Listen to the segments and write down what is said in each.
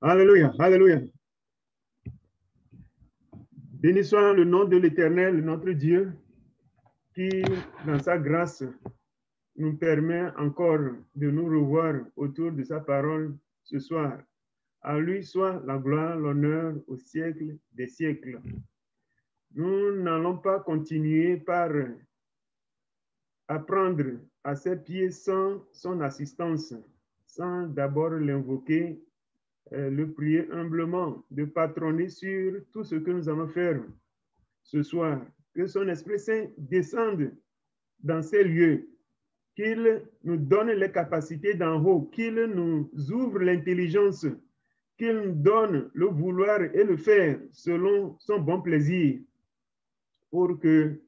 Alléluia, alléluia. Béni soit le nom de l'Éternel, notre Dieu, qui, dans sa grâce, nous permet encore de nous revoir autour de sa parole ce soir. À lui soit la gloire, l'honneur au siècle des siècles. Nous n'allons pas continuer par apprendre à ses pieds sans son assistance, sans d'abord l'invoquer, le prier humblement, de patronner sur tout ce que nous allons faire ce soir. Que son Esprit Saint descende dans ces lieux, qu'il nous donne les capacités d'en haut, qu'il nous ouvre l'intelligence, qu'il nous donne le vouloir et le faire selon son bon plaisir, pour que,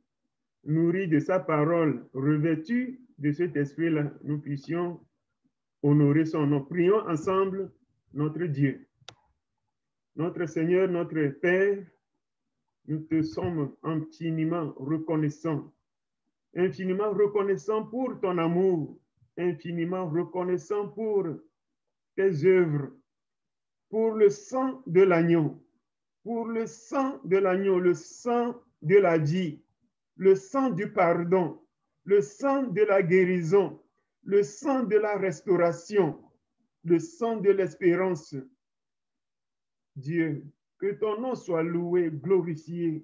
nourris de sa parole, revêtus de cet esprit-là, nous puissions honorer son nom. Prions ensemble notre Dieu. Notre Seigneur, notre Père, nous te sommes infiniment reconnaissants pour ton amour, infiniment reconnaissants pour tes œuvres, pour le sang de l'agneau, le sang de la vie, le sang du pardon, le sang de la guérison, le sang de la restauration, le sang de l'espérance. Dieu, que ton nom soit loué, glorifié.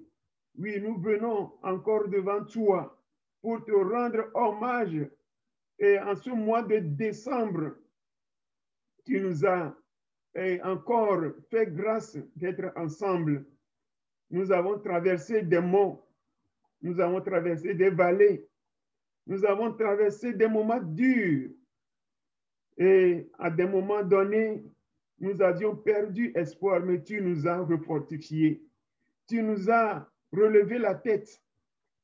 Oui, nous venons encore devant toi pour te rendre hommage. Et en ce mois de décembre, tu nous as encore fait grâce d'être ensemble. Nous avons traversé des monts, nous avons traversé des vallées, nous avons traversé des moments durs. Et à des moments donnés, nous avions perdu espoir, mais tu nous as refortifiés. Tu nous as relevé la tête.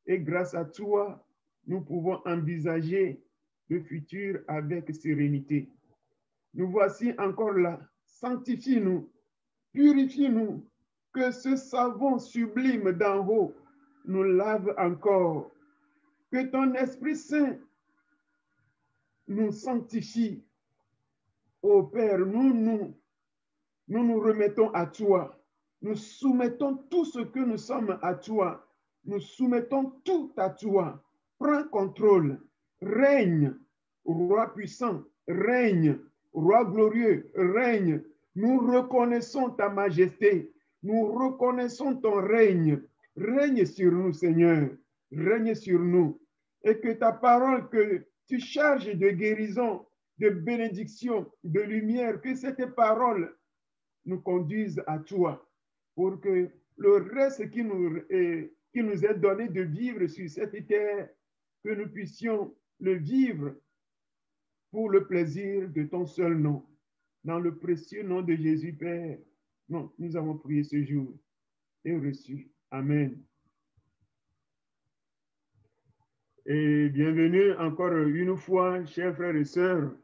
Et grâce à toi, nous pouvons envisager le futur avec sérénité. Nous voici encore là. Sanctifie-nous, purifie-nous, que ce savon sublime d'en haut nous lave encore. Que ton Esprit Saint nous sanctifie. Ô Père, nous nous remettons à toi. Nous soumettons tout ce que nous sommes à toi. Nous soumettons tout à toi. Prends contrôle. Règne, roi puissant. Règne, roi glorieux. Règne. Nous reconnaissons ta majesté. Nous reconnaissons ton règne. Règne sur nous, Seigneur. Règne sur nous. Et que ta parole que tu charges de guérison, de bénédiction, de lumière, que cette parole nous conduise à toi pour que le reste qui nous est donné de vivre sur cette terre, que nous puissions le vivre pour le plaisir de ton seul nom. Dans le précieux nom de Jésus, Père, non, nous avons prié ce jour et reçu. Amen. Et bienvenue encore une fois, chers frères et sœurs,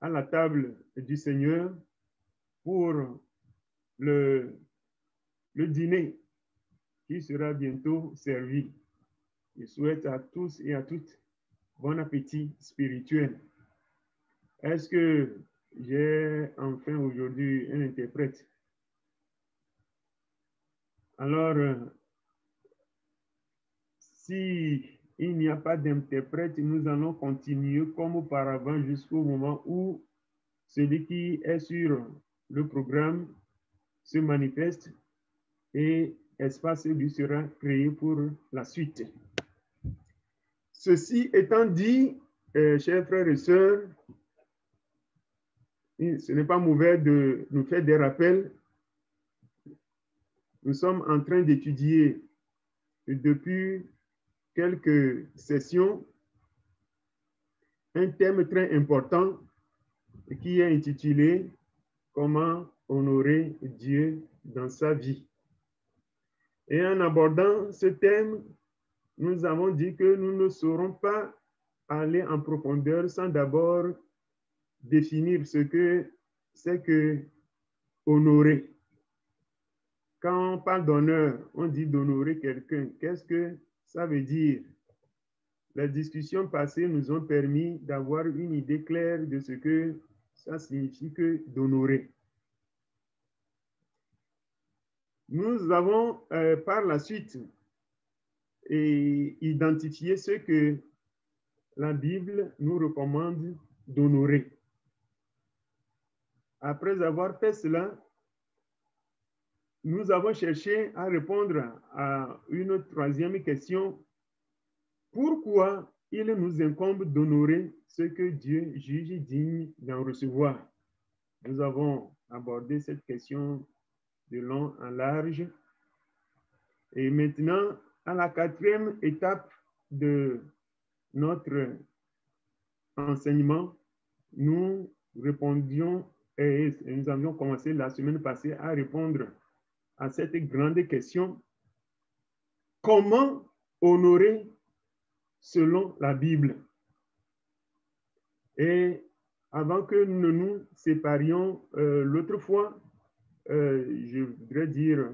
à la table du Seigneur pour le dîner qui sera bientôt servi. Je souhaite à tous et à toutes bon appétit spirituel. Est-ce que j'ai enfin aujourd'hui un interprète? Alors, si il n'y a pas d'interprète, nous allons continuer comme auparavant jusqu'au moment où celui qui est sur le programme se manifeste et espace lui sera créé pour la suite. Ceci étant dit, chers frères et sœurs, ce n'est pas mauvais de nous faire des rappels. Nous sommes en train d'étudier depuis quelques sessions un thème très important qui est intitulé « Comment honorer Dieu dans sa vie ». Et en abordant ce thème, nous avons dit que nous ne saurons pas aller en profondeur sans d'abord définir ce que c'est que honorer. Quand on parle d'honneur, on dit d'honorer quelqu'un. Qu'est-ce que ça veut dire? Les discussions passées nous ont permis d'avoir une idée claire de ce que ça signifie que d'honorer. Nous avons par la suite identifié ce que la Bible nous recommande d'honorer. Après avoir fait cela, nous avons cherché à répondre à une troisième question. Pourquoi il nous incombe d'honorer ce que Dieu juge digne d'en recevoir? Nous avons abordé cette question de long en large. Et maintenant, à la quatrième étape de notre enseignement, nous répondions et nous avions commencé la semaine passée à répondre à cette grande question. Comment honorer selon la Bible? Et avant que nous ne nous séparions l'autre fois, je voudrais dire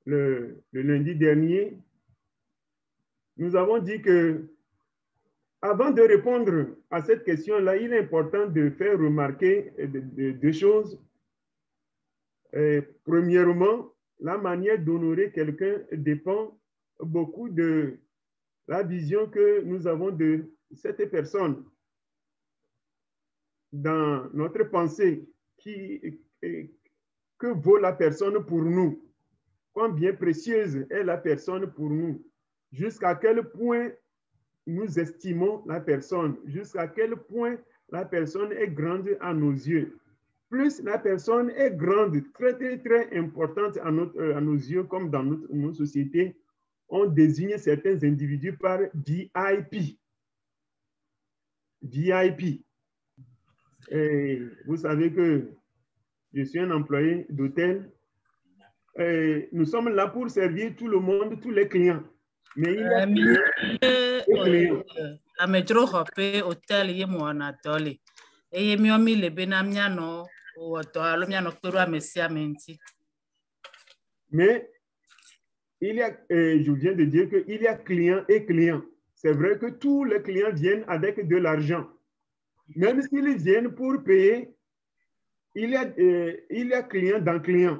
le lundi dernier, nous avons dit que avant de répondre à cette question-là, il est important de faire remarquer deux choses. Premièrement, la manière d'honorer quelqu'un dépend beaucoup de la vision que nous avons de cette personne. Dans notre pensée, que vaut la personne pour nous? Combien précieuse est la personne pour nous? Jusqu'à quel point nous estimons la personne? Jusqu'à quel point la personne est grande à nos yeux? Plus la personne est grande, très importante à nos yeux, comme dans nos sociétés, on désigne certains individus par VIP. VIP. Et vous savez que je suis un employé d'hôtel. Nous sommes là pour servir tout le monde, tous les clients. Mais il y a clients. Mais il y a, je viens de dire qu'il y a clients et clients. C'est vrai que tous les clients viennent avec de l'argent. Même s'ils viennent pour payer, il y a client dans client.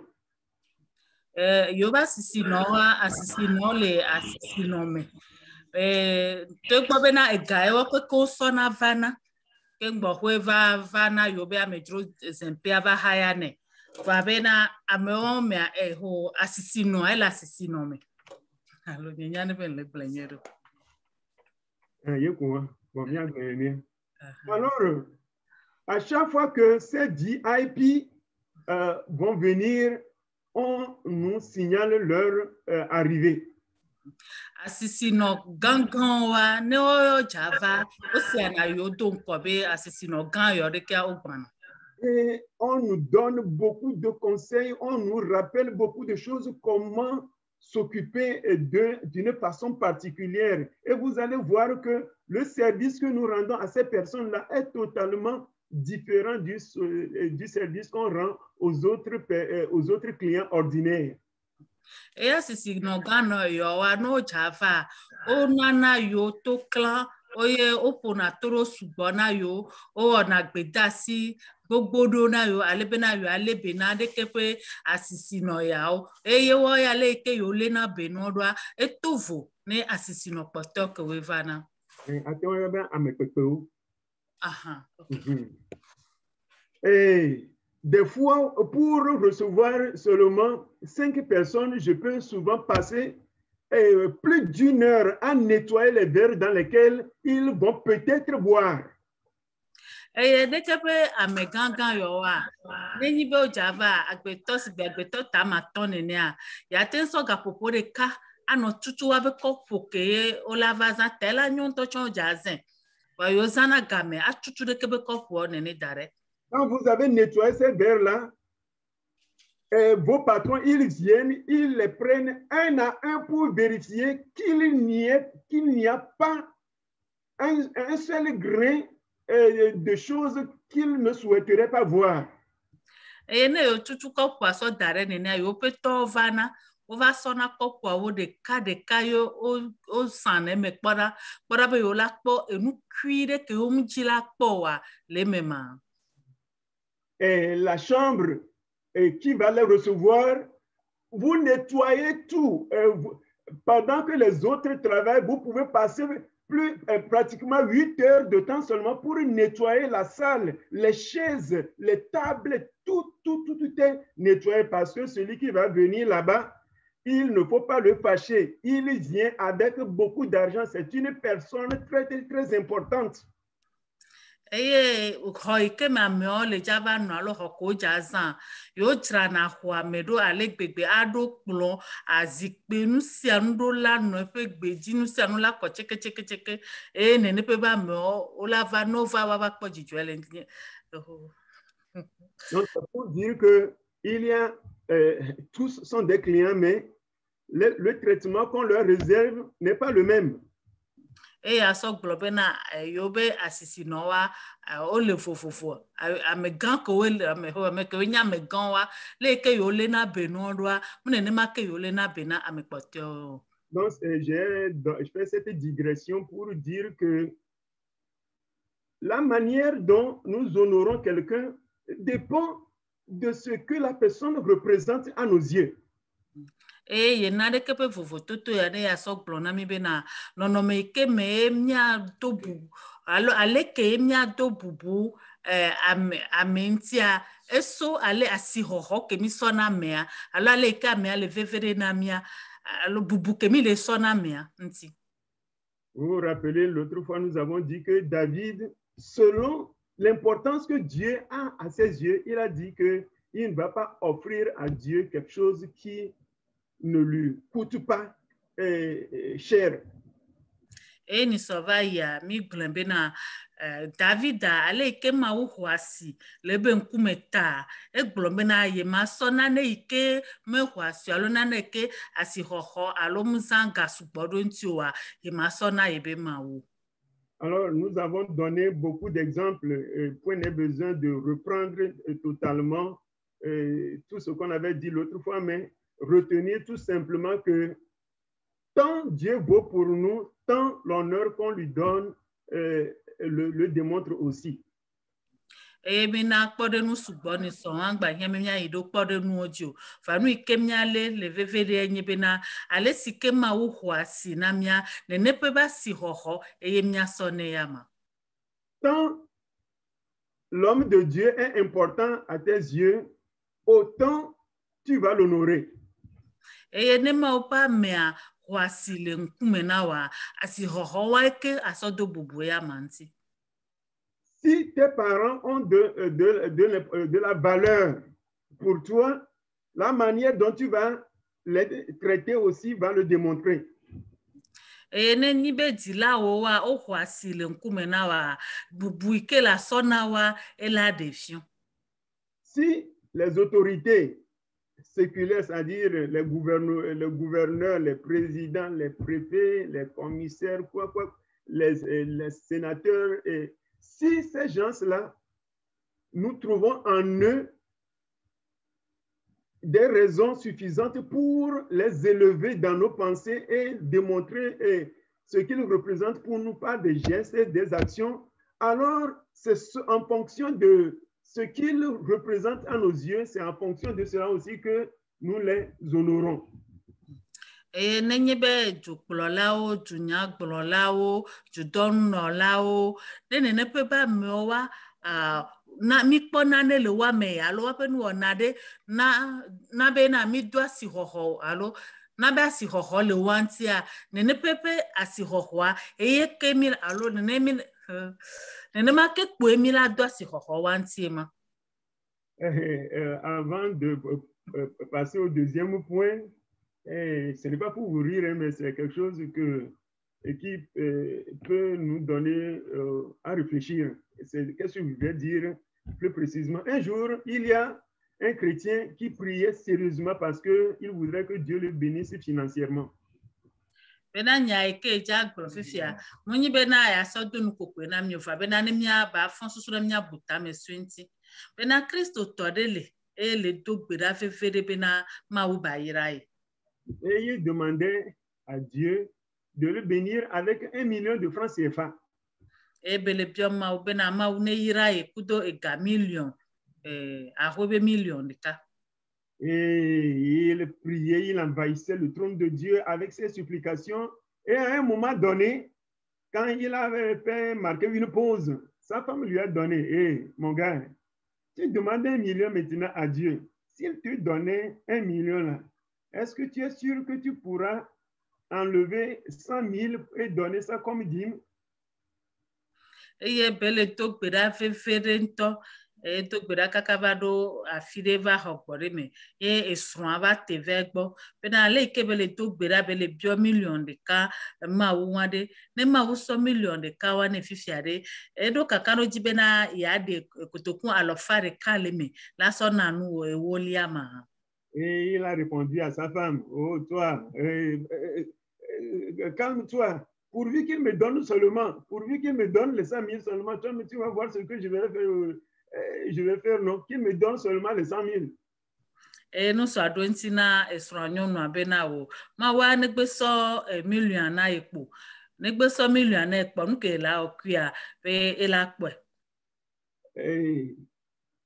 Yoba sisi noa asisi no le asisi no me. Te gbobena egaewo ko sona vana. Ke ngbohwe vana yobe amedro zempia va hayane. Vabena ameo me ho asisi no ela asisi no me. Allo nyane ben le plenyero. Yeko bon bien gagné. Alors à chaque fois que ces VIP vont venir, on nous signale leur arrivée. Asisi no gangan wa ne o java o si ana yo don ko be asisi no gan yo de kia obana. Et on nous donne beaucoup de conseils, on nous rappelle beaucoup de choses, comment s'occuper d'une façon particulière. Et vous allez voir que le service que nous rendons à ces personnes-là est totalement différent du service qu'on rend aux autres clients ordinaires. Et asisi no gan yo wa no java o nana yo to clan oye opona toro subona yo o na gbedasi gbogbo na yo alebena yo alebena de kepe asisi no ya o eye wo ya le ke yo le na benodwa etovo ne asisi no poto ke we vana atewo ba amepepe o aha et des fois pour recevoir seulement 5 personnes, je peux souvent passer plus d'1 heure à nettoyer les verres dans lesquels ils vont peut-être boire. Et dès que ame gangan yo wa nenyi be o java agbeto si agbeto ta ma tonenia ya ten so ga popo de ka ano tutu wa be ko poke o la vaza tela nyon to chon jazen wa yo zana game a tutu de ke be ko po nene dare. Quand vous avez nettoyé ces verres là, vos patrons, ils viennent, ils les prennent un à un pour vérifier qu'il n'y a pas un seul grain de choses qu'ils ne souhaiteraient pas voir. Et ne yo tutu ko po so dare nene yo pe to vana o va sona ko po wo de ka yo o sane me kpora be yo la po enu kuire ke o mjila po wa le mema. la chambre qui va les recevoir, vous nettoyez tout. Pendant que les autres travaillent, vous pouvez passer pratiquement 8 heures de temps seulement pour nettoyer la salle, les chaises, les tables, tout est nettoyé parce que celui qui va venir là-bas, il ne faut pas le fâcher. Il vient avec beaucoup d'argent. C'est une personne très, très importante. Eye xɔ ke me amewo le dza va nɔ alo xɔ ko dza zã yewo dzrana xɔa me ɖo ale gbegbe aɖo kplɔ azikpui nu sia nu ɖo la nɔ eƒe gbe dzi nu sia nu la kɔ tseke eye nene ƒe be amewo wola va no va kpɔ dzidzɔe le ŋdie. Donc pour dire que il y a tous sont des clients, mais le traitement qu'on leur réserve n'est pas le même. Et à ce globena yobe asisi noa o le fofofo ame gan ko ame ko nya me gan wa le ke yo le na beno doa mne ne ma ke yo le na bena ame kpotio. Donc je fais cette digression pour dire que la manière dont nous honorons quelqu'un dépend de ce que la personne représente à nos yeux. Et ye na de ke pe vovo toto ya de ya so glo na mi be na no no me ke me mia to bu alo ale ke mia to bubu amentia eso ale asi hoho ke mi so na mea alo ale ke mea le vevere na mia alo bubu ke mi le so na mea nti. Vous vous rappelez, l'autre fois nous avons dit que David, selon l'importance que Dieu a à ses yeux, il a dit que il ne va pas offrir à Dieu quelque chose qui ne lui coûte pas cher. Et ni sova ya mi glembe na David ale ke ma wo hoasi le be nkume ta e glembe na ye ma so na ne ike me hoasi alo na ne ke asi hoho alo muzanga subodo nti wa ye ma so na ye be ma wo. Alors, nous avons donné beaucoup d'exemples. Point n'est besoin de reprendre totalement tout ce qu'on avait dit l'autre fois, mais retenir tout simplement que tant Dieu vaut pour nous, tant l'honneur qu'on lui donne le démontre aussi. E mina kpode nu sugbo ni so angba hia me mia ido kpode nu ojo fa nu ike mia le vevere enye bena ale sike ma wo hoasi na mia ne nepe ba si hoho eye mia so ne yama. Tant l'homme de Dieu est important à tes yeux, autant tu vas l'honorer. Eye ne ma opa mea hoasi le nkume na wa asi hoho wa eke asodo bubu ya manti. Si tes parents ont de la valeur pour toi, la manière dont tu vas les traiter aussi va le démontrer. E ne ni be di la wo wa o hoasi le nkume na wa bubu ike la sona wa e la défiant. Si les autorités séculaires, c'est-à-dire les gouverneurs, les présidents, les préfets, les commissaires, les sénateurs, et si ces gens-là, nous trouvons en eux des raisons suffisantes pour les élever dans nos pensées et démontrer ce qu'ils représentent pour nous par des gestes et des actions, alors c'est en fonction de ce qu'ils représentent à nos yeux, c'est en fonction de cela aussi que nous les honorons. E nenye be dukplolawo, dunyagbolawo, judonnolawo, ne pe ba mewa na mi kpo na ne le wa me alo wa pe nu ona de na be na mi do asi hoho alo na be asi hoho le wantia ne pepe asi hoho a eye ke mi alo ne ma ke kpo mi la do asi hoho wantia ma. Avant de passer au deuxième point, ce n'est pas pour vous rire, mais c'est quelque chose qui peut nous donner à réfléchir. Qu'est-ce que je voulais dire plus précisément? Un jour, il y a un chrétien qui priait sérieusement parce qu'il voudrait que Dieu le bénisse financièrement. Bena nya ke ja glorifia munyi bena ya so dunu kokwe na miofa bena ne mia ba fon susu na mia buta me swinti bena Kristo todele e le dogbera fefere bena ma wo ba yirai. Et il demandait à Dieu de le bénir avec 1 million de francs CFA. E bele bioma o bena ma wo ne yirai kudo ega million ahobe million de cas. Et il priait, il envahissait le trône de Dieu avec ses supplications. Et à un moment donné, quand il avait fait marquer une pause, sa femme lui a donné, hé, mon gars, tu demandes 1 million maintenant à Dieu. S'il te donnait 1 million là, est-ce que tu es sûr que tu pourras enlever 100 000 et donner ça comme dîme? Et belle to gbera fefere nto e to gbera kaka va do afide va hokore me e esron va te vegbo pe na le ke bele to gbera bele bio million de ka ma wo wade ne ma wo so million de ka wa ne fifiare e do kaka no jibe na ya de kotokun alofare ka le me la so na nu e wo liama. Et il a répondu à sa femme, oh toi, calme-toi. Pourvu qu'il me donne seulement, pourvu qu'il me donne les 100 000 seulement, toi, tu vas voir ce que je vais faire, non? Qu'il me donne seulement les 100 000. E no so ado nti na esronyo no abena wo ma wa ne gbe so million na epo ne gbe so million na epo nke la okua pe ela po. Il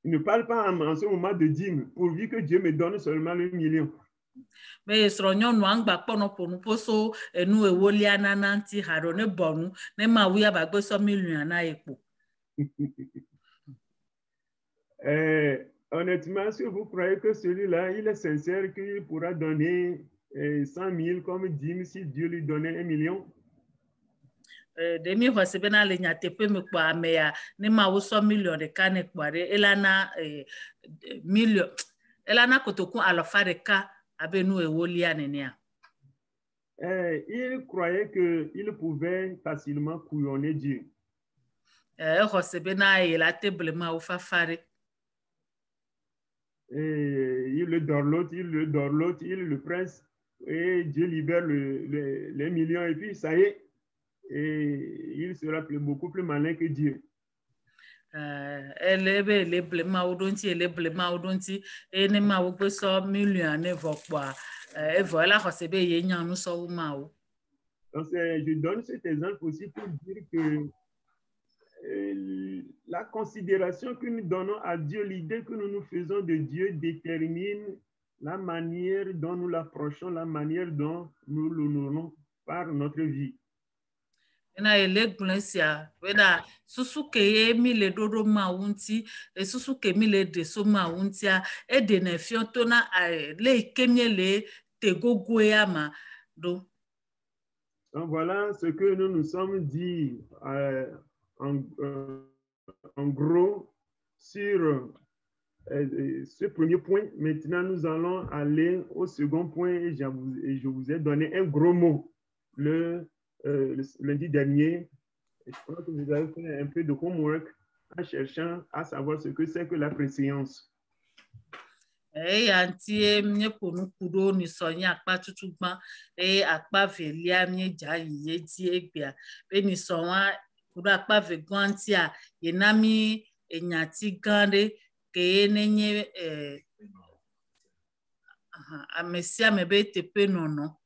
ne parle pas en ce moment de dîme, pourvu que Dieu me donne seulement 1 million. Mais esronyo no angba pono ponu poso enu ewolia na nanti haro ne bonu ne ma wi aba gbe so million na epo. Honnêtement, si vous croyez que celui-là, il est sincère qu'il pourra donner 100 000 comme dîme si Dieu lui donnait 1 million? Demi hose bena le nyatepe me kwa ameya ne ma wo so million de ka ne kware elana million elana kotokun alofa de ka abenu ewolia nenia. Il croyait qu'il pouvait facilement couillonner Dieu. Hose bena la table ma wo fafare. Il le dorlote, il le presse et Dieu libère les millions et puis ça y est, et il sera beaucoup plus malin que Dieu. Elebe le blema odonti ele blema odonti ene ma wo gbe so million ne vo kwa evo la hosebe ye nyan nu so ma wo. Donc je donne cet exemple aussi pour dire que la considération que nous donnons à Dieu, l'idée que nous nous faisons de Dieu détermine la manière dont nous l'approchons, la manière dont nous l'honorons par notre vie. Na ele glesia weda susu ke ye mi le dodo ma wunti e susu ke mi le de so ma wuntia e de na fionto na le kemie le te gogo ya ma do. Donc voilà ce que nous nous sommes dit en gros sur ce premier point. Maintenant, nous allons aller au second point et je vous ai donné un gros mot le lundi dernier. Et je crois que vous avez fait un peu de homework en cherchant à savoir ce que c'est que la préséance. Anti mne ponu kudo ni sonya akpa tutugba akpa velia mne ja yiye ti egbia pe ni sonwa kudo akpa vegwanti a yenami enyati gande ke nenye amesia mebe tepe nono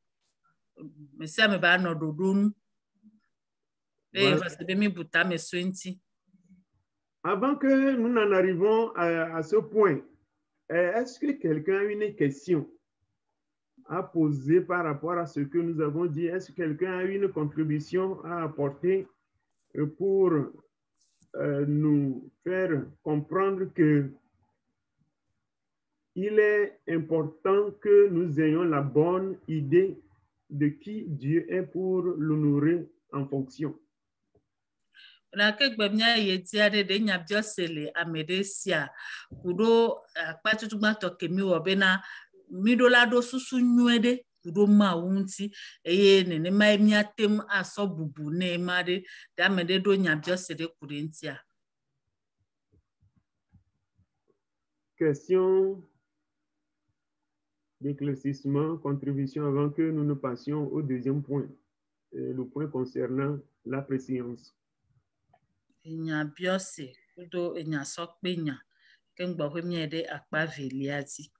mesia meba no dodonu mi buta me swenti. Avant que nous n'en arrivons à ce point, est-ce que quelqu'un a une question à poser par rapport à ce que nous avons dit? Est-ce que quelqu'un a une contribution à apporter pour nous faire comprendre que il est important que nous ayons la bonne idée de qui Dieu est pour l'honorer en fonction? Na kegbe mia ye tia de nyabio sele amedesia kudo akpatutugba to kemi wo be na midola do susu nyuede kudo ma wunti eye nene ma mia tem aso bubu ne ma de da mede do nyabio sele kudentia. Question d'éclaircissement, contribution avant que nous ne passions au deuxième point, le point concernant la préséance. Enya biose kudo enya sokpenya kengba hwemie de akpa veliati.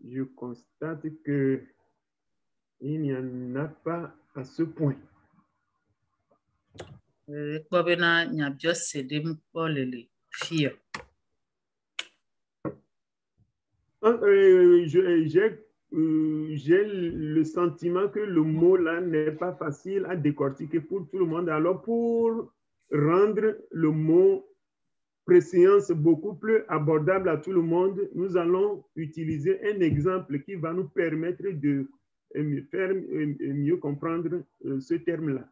Je constate que il n'y en a pas à ce point. Kpobena nyabio sedim olele fio. J'ai le sentiment que le mot là n'est pas facile à décortiquer pour tout le monde. Alors, pour rendre le mot préséance beaucoup plus abordable à tout le monde, nous allons utiliser un exemple qui va nous permettre de faire mieux comprendre ce terme-là.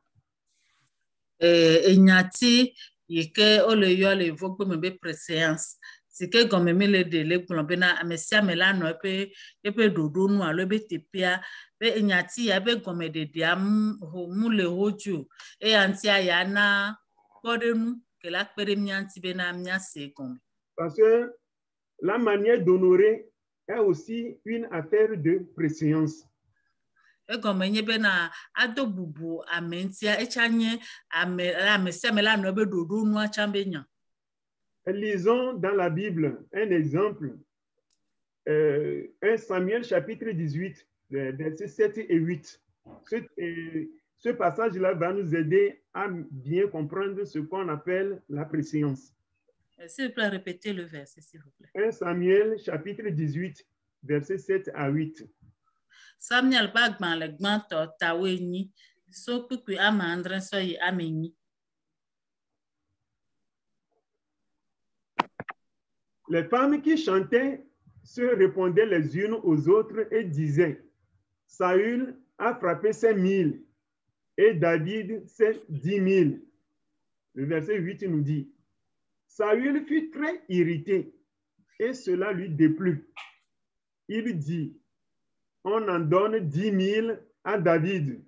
Enyati yike ole yo le vogbe me be préséance. Si ke gome me le de le glombe na amesia me la no epe dodo nu alo be tepia be enyati ya be gome de dia mu le hoju e anti aya na kodenu ke la pere mianti be na mia se gome. Parce que la manière d'honorer est aussi une affaire de préséance. E gome nye be na ado bubu amentia echanye amesia me la no be dodo nu achambe nya. Lisons dans la Bible un exemple, 1 Samuel chapitre 18, versets 7 et 8. Ce passage-là va nous aider à bien comprendre ce qu'on appelle la préséance. S'il vous plaît, répétez le verset, s'il vous plaît. 1 Samuel chapitre 18, versets 7 à 8. Samuel bagban le gbanto taweni so kukui amandren so yi ameni. Les femmes qui chantaient se répondaient les unes aux autres et disaient, Saül a frappé ses 1000 et David ses 10 000. Le verset 8 nous dit, Saül fut très irrité et cela lui déplut. Il dit, on en donne 10 000 à David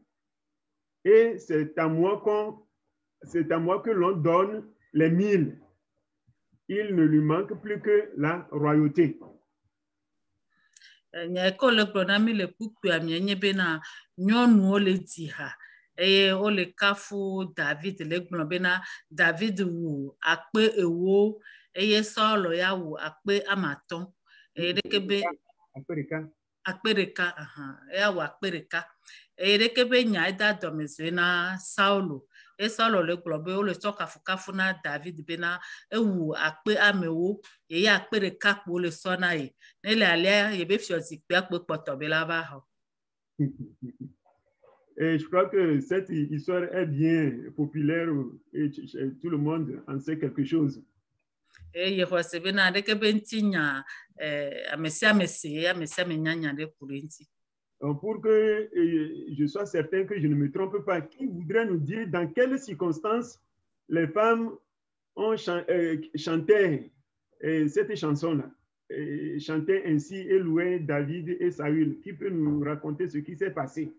et c'est à moi que l'on donne les 1000. Il ne lui manque plus que la royauté. Nyeko le pronami le kuku amienye bena nyonu ole diha eye ole kafu David le bena David wu akpe ewo eye Saul ya wu akpe amaton eye dekebe akpereka ya wu akpereka eye dekebe nya ida domeze na Saul e Saul le globe ole soka fukafu na David bena ewu akpe amewo ye akpereka po le sona ye nele alia ye be fiozi pe akpe poto be la ba ho. Et je crois que cette histoire est bien populaire et tout le monde en sait quelque chose. Et ye hose bena dekebe ntinya amesia menyanya de kurinti. Pour que je sois certain que je ne me trompe pas, qui voudrait nous dire dans quelles circonstances les femmes ont chanté cette chanson-là, chantaient ainsi et louaient David et Saül? Qui peut nous raconter ce qui s'est passé?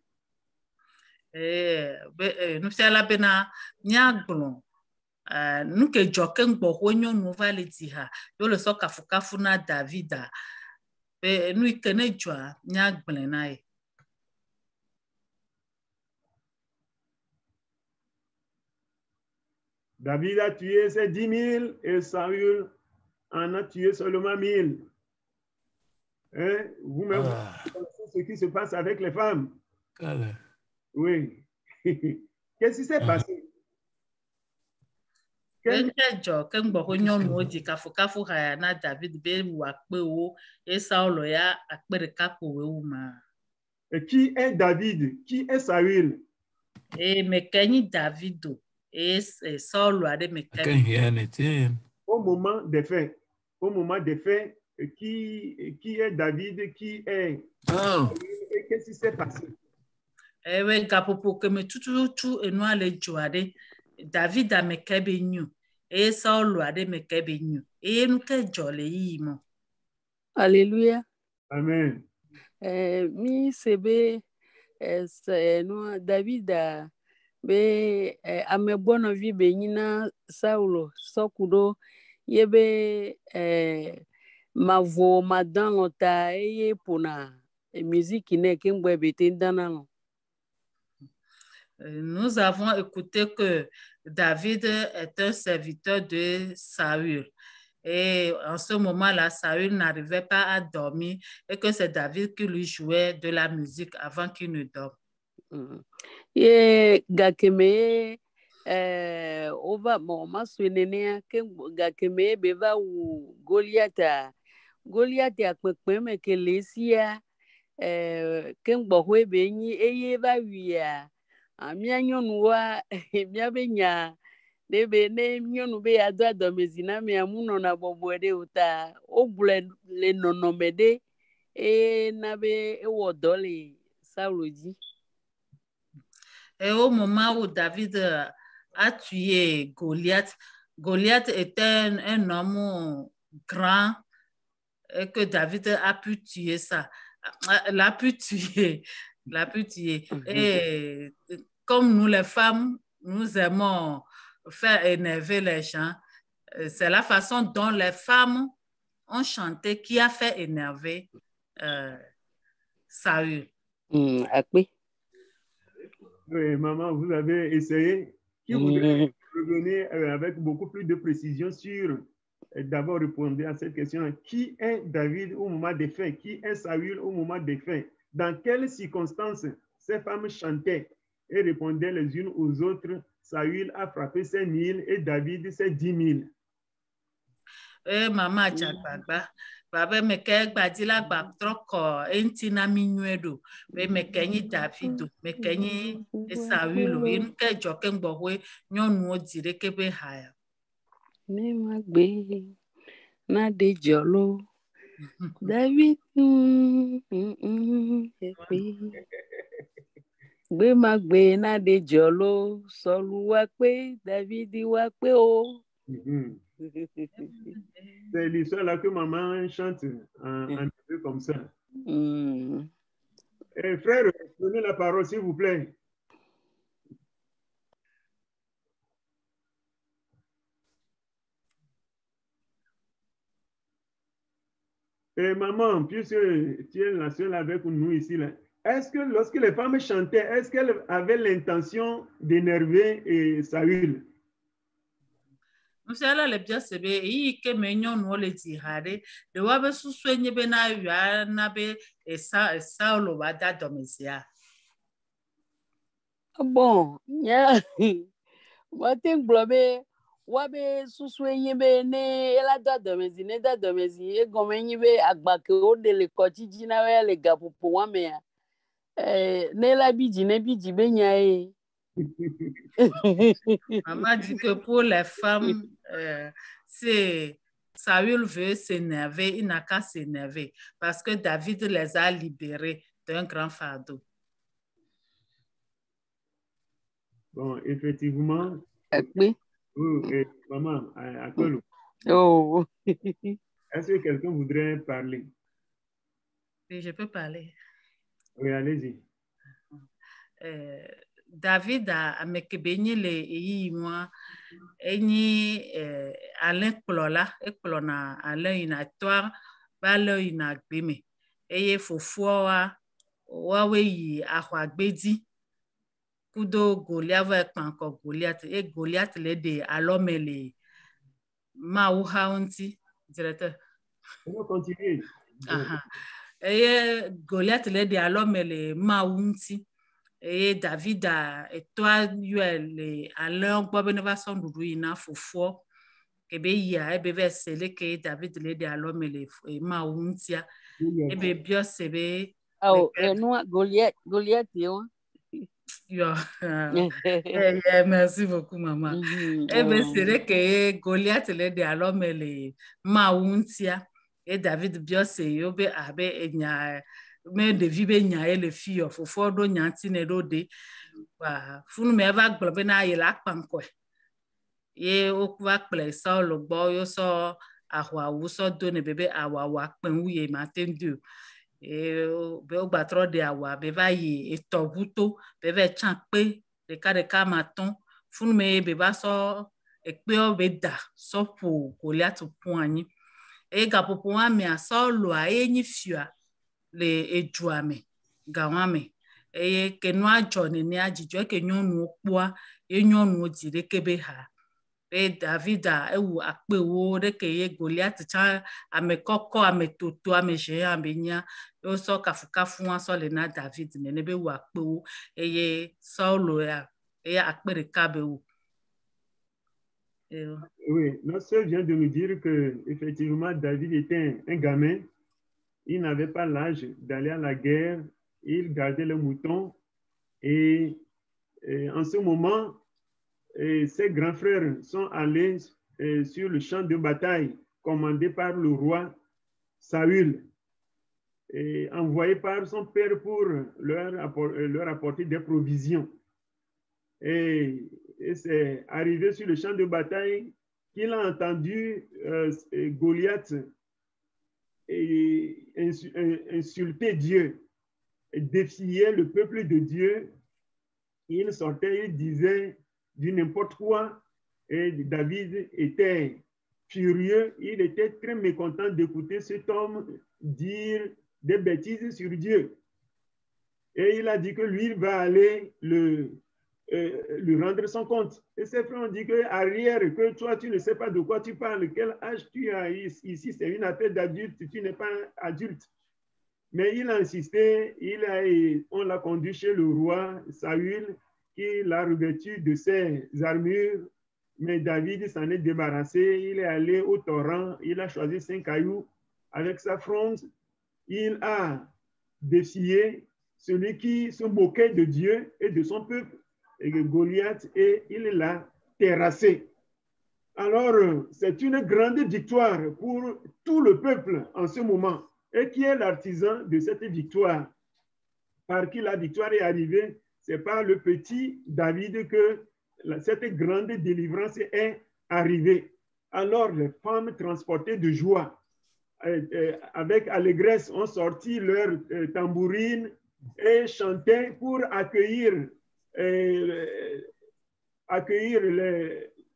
Nous sommes là bena nyaglon nous que joken bo honyo nous va le dire yo le so kafukafu na Davida nous ikene jwa nyaglon na e. David a tué ses 10 000 et Saül en a tué seulement 1000. Hein? Vous-même, vous connaissez ce qui se passe avec les femmes. Oui. Qu'est-ce qui s'est passé? Qui est David? Qui est Saül? David. Au moment des faits. Au moment des faits, qui est David? Qui est Saül? Et qu'est-ce qui s'est passé? David a mekebe nyu e Saul ade mekebe nyu e nu ke jole yi mo. Alléluia. Amen. Mi sebe no David be amebono vi benyina Saulo sokudo yebe mavo madango ta eye pona musique ne kembe betendana no. Nous avons écouté que David est un serviteur de Saül. Et en ce moment-là, Saül n'arrivait pas à dormir et que c'est David qui lui jouait de la musique avant qu'il ne dorme. Ye gakeme Ova mama swinenia ga keme beva u Goliata akpekpe ke lesia ke ngbohwe be nyi eye va wia amia nyonua mia benya debe ne nyonu be ado adomezi na mi amuno na bobode uta ogbule le nonomede na be ewodole Sauloji. Et au moment où David a tué Goliath, Goliath était un homme grand et que David a pu tuer ça. L'a pu tuer. Et comme nous les femmes, nous aimons faire énerver les gens, c'est la façon dont les femmes ont chanté qui a fait énerver Saül. Oui, maman, vous avez essayé. Qui voudrait revenir avec beaucoup plus de précision sur, d'abord répondre à cette question, qui est David au moment des faits? Qui est Saül au moment des faits? Dans quelles circonstances ces femmes chantaient et répondaient les unes aux autres? Saül a frappé ses 1000 et David ses 10 000. Maman Jagbagba, Baba meke gbadila gba troko entina minuedo, be mekenyi Davido, mekenyi Saulu, inke joke ngbohwe nyonu odire kebe haya. Ne magbe na de jolo. David gbe magbe na de jolo, Solu wa pe, David wa pe o. C'est l'histoire là que maman chante un peu comme ça. Et frère, prenez la parole s'il vous plaît. Et maman, puisque tu es la seule avec nous ici, est-ce que lorsque les femmes chantaient, est-ce qu'elles avaient l'intention d'énerver Saül? Msela le bia sebe yi ke menyo no le tirade de wa be suswenye be na ya na be Saulo ba da domesia. Bon, ya watin globe wa be suswenye be ne ela da domezi ne da domezi e gomenyi be agba ke o de le kotiji na we le gapupo wa me ne la biji ne biji be nya e. Maman dit que pour les femmes, si Saül veut s'énerver, il n'a qu'à s'énerver parce que David les a libérés d'un grand fardeau. Bon, effectivement. Oui. Maman, Akolo. Oh. Est-ce que quelqu'un voudrait parler? Oui, je peux parler. Oui, allez-y. David a mekebenye le yi moi eni Alain Kplola ekplona Alain ina toa ba le ina gbeme eye fofo wa we yi ahwagbedi kudo Goliath va panko Goliath e Goliath le de alomele ma uha unti directeur. On va continuer. Eye Goliath le de alomele ma unti. Et David a toi le Alain gbo ne va son dudu ina fofo ke be ya e be vesele ke David le de alomele ma untia e be bio sebe no Goliath yo. Merci beaucoup maman. E be sele ke Goliath le de alomele ma untia et David bio se yo be abe enya mais de vibe nya le fille fofo do nyanti ne do de wa funu me va gbe na ye la panko ye o kwa ple so lo gbo yo so ahwa wu so do ne bebe awa wa pen wu ye matin du e be o gba tro de awa be va ye e to buto be ve chan pe de ka maton funu me be ba so e pe o be da so po Goliath poani e ga popo wa mi aso lo a enyi fia le eduame gawame eye ke no ajone ni ajijo ke nyonu okpoa enyonu odire kebe ha e Davida ewu akpewo de ke ye Goliath cha amekoko ametoto ameje ambenya o so kafukafu wan so le na David ne be wu akpewo eye Saulo ya eye akpere kabewo Oui, notre sœur vient de nous dire que effectivement David était un gamin. Il n'avait pas l'âge d'aller à la guerre. Il gardait les moutons. Et en ce moment, ses grands frères sont allés sur le champ de bataille commandé par le roi Saül et envoyé par son père pour leur apporter des provisions. Et c'est arrivé sur le champ de bataille qu'il a entendu Goliath insulter Dieu, défier le peuple de Dieu. Il sortait, il disait du n'importe quoi, et David était furieux, il était très mécontent d'écouter cet homme dire des bêtises sur Dieu. Et il a dit que lui va aller lui rendre son compte. Et ses frères ont dit que arrière, que toi, tu ne sais pas de quoi tu parles, quel âge tu as ici, c'est une affaire d'adulte, tu n'es pas adulte. Mais il a insisté, on l'a conduit chez le roi Saül, qui l'a revêtu de ses armures, mais David s'en est débarrassé, il est allé au torrent, il a choisi 5 cailloux, avec sa fronde, il a défié celui qui se moquait de Dieu et de son peuple, et Goliath, et il l'a terrassé. Alors, c'est une grande victoire pour tout le peuple en ce moment. Et qui est l'artisan de cette victoire? Par qui la victoire est arrivée? C'est par le petit David que cette grande délivrance est arrivée. Alors, les femmes transportées de joie, avec allégresse, ont sorti leurs tambourines et chantaient pour accueillir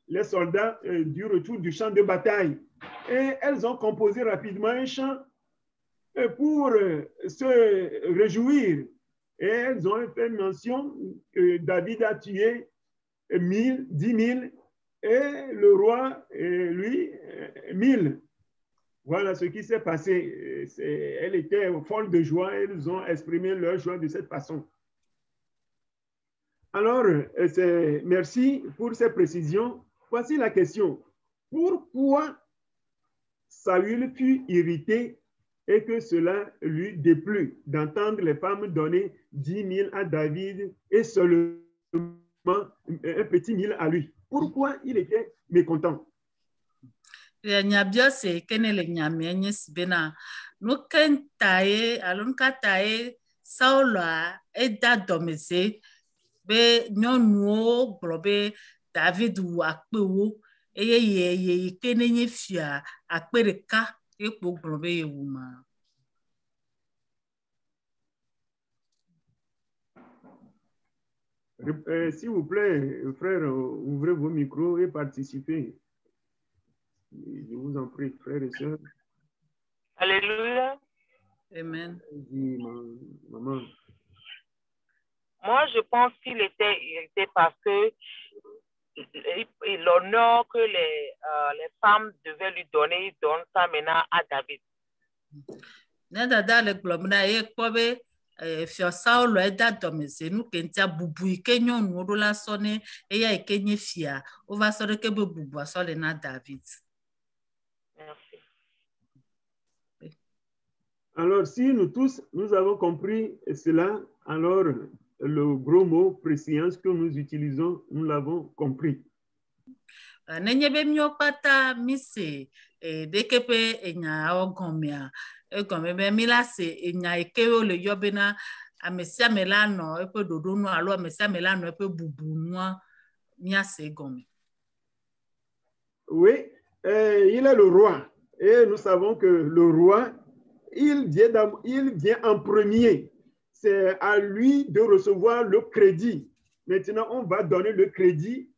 les soldats du retour du champ de bataille. Et elles ont composé rapidement un chant pour se réjouir. Et elles ont fait mention que David a tué 1000, 10 000, et le roi, lui, 1000. Voilà ce qui s'est passé. Elles étaient folles de joie, elles ont exprimé leur joie de cette façon. Alors, merci pour ces précisions. Voici la question. Pourquoi Saül fut irrité et que cela lui déplut d'entendre les femmes donner 10 000 à David et seulement un petit 1000 à lui? Pourquoi il était mécontent? Nyabiose kene le nyamia nyesi bena nukentaye alunkataye Saula eda domese be nyɔnuwo gblɔ be David wu akpewo eye ye kene nye fia akpe ɖeka ekpo gblɔ be ye wu ma. S'il vous plaît, frère, ouvrez vos micros et participez. Je vous en prie, frères et sœurs. Alléluia. Amen. Maman. Moi, je pense qu'il était irrité parce que l'honneur que les femmes devaient lui donner, il donne ça maintenant à David. Dada le gblɔm na ye kpɔ be fia Saul eda dɔmeze nu kentia bubu yi ke nyɔnuwo ɖo la sɔ ne eya yi ke nye fia wova sɔ ɖe ke be bubua sɔ le na David. Merci. Alors, si nous tous, nous avons compris cela, alors le gros mot préscience que nous utilisons, nous l'avons compris. Nenye be mio kpata mi se ɖeke ƒe enyawo gɔmea egɔme be mi la se enya yi ke wo le yɔ bena ame sia ame la nɔ eƒe ɖoɖo nu alo ame sia ame la nɔ eƒe bubu nua mia se gɔme. Oui, il est le roi et nous savons que le roi, il vient en premier. C'est à lui de recevoir le crédit. Maintenant, on va donner le crédit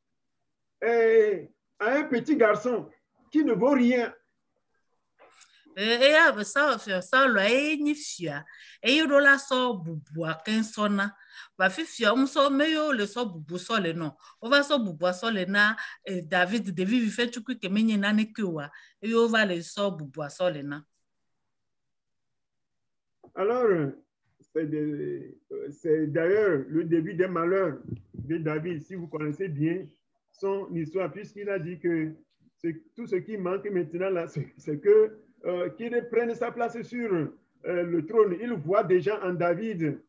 à un petit garçon qui ne vaut rien. Eya be Saul enyi fia eye ɖo la sɔ bubua ke sɔna va fifia ŋusɔ me yo le sɔ bubu sɔ le nɔ wova sɔ bubua sɔ le na David ɖevi vifɛtukui ke menye naneke oa eye wova le sɔ bubua sɔ le na. Alors, c'est d'ailleurs le début des malheurs de David. Si vous connaissez bien son histoire, puisqu'il a dit que tout ce qui manque maintenant, là, c'est que qu'il prenne sa place sur le trône. Il voit déjà en David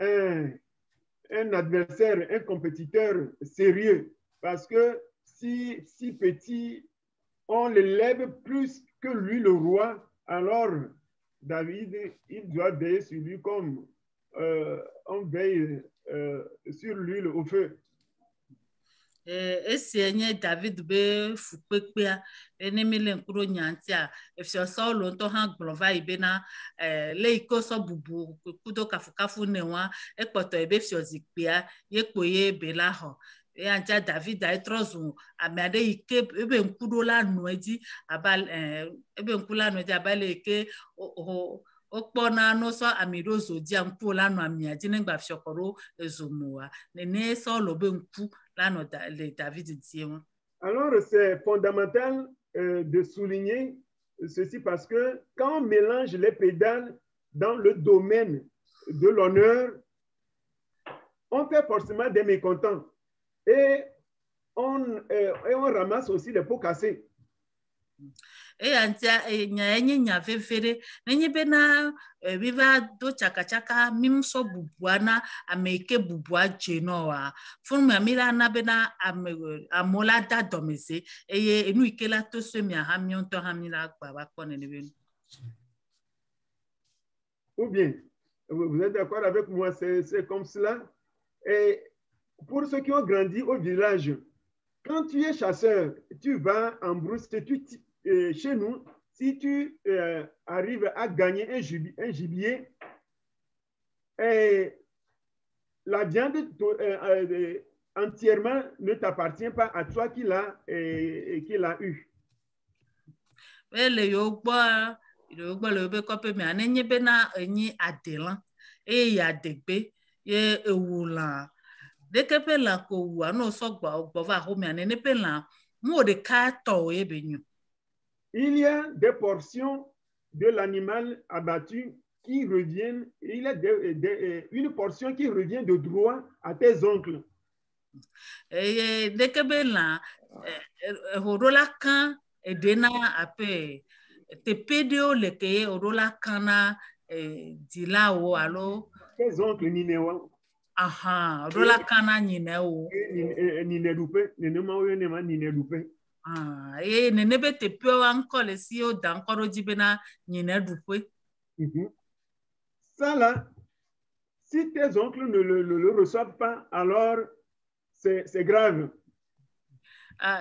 un adversaire, un compétiteur sérieux, parce que si petit, on l'élève plus que lui, le roi, alors David, il doit veiller sur lui comme on veille sur l'huile au feu. Esi nye David be fukpekpea ene mele nkuro nyantia efio Saul nto ha glova ibena le ikoso bubu kudo kafukafu newa ekpoto ebe fio zikpea yekpoye bela ho anja David ai trozu amade ike ebe nkuro la nuedi abal ebe nkula nuedi abale ike okpona no so amirozo dia mpu la no amia jinengba fiokoro ezomoa nene Saul be nku. Alors, c'est fondamental de souligner ceci parce que quand on mélange les pédales dans le domaine de l'honneur, on fait forcément des mécontents et on ramasse aussi les pots cassés. Antia nya vevere nenye bena viva do chaka mimso bubuana ameke bubua jenoa fun mamira na bena amola da domese eye enu ikela to semi ahamion to hamira baba konene benu. Ou bien vous êtes d'accord avec moi, c'est comme cela. Et pour ceux qui ont grandi au village, quand tu es chasseur, tu vas en brousse, chez nous, si tu arrives à gagner un gibier, la viande entièrement ne t'appartient pas à toi qui l'a eu. Le be kope me anenye be na enyi adelan ya degbe ye ewula deke pe la ko wa no so gba va ho me anene pe la mo de ka to e benyu. Il y a des portions de l'animal abattu qui reviennent, il y a une portion qui revient de droit à tes oncles. Deke be la horola kan edena ape te pedio leke horola kana dilao alo tes oncles ninewa. Aha, horola kana ninewo. Ninedupe, nenema ninedupe. Nenebe te pio ankole si o dankoro jibena ninedupe. Ça là, si tes oncles ne le reçoivent pas, alors c'est grave.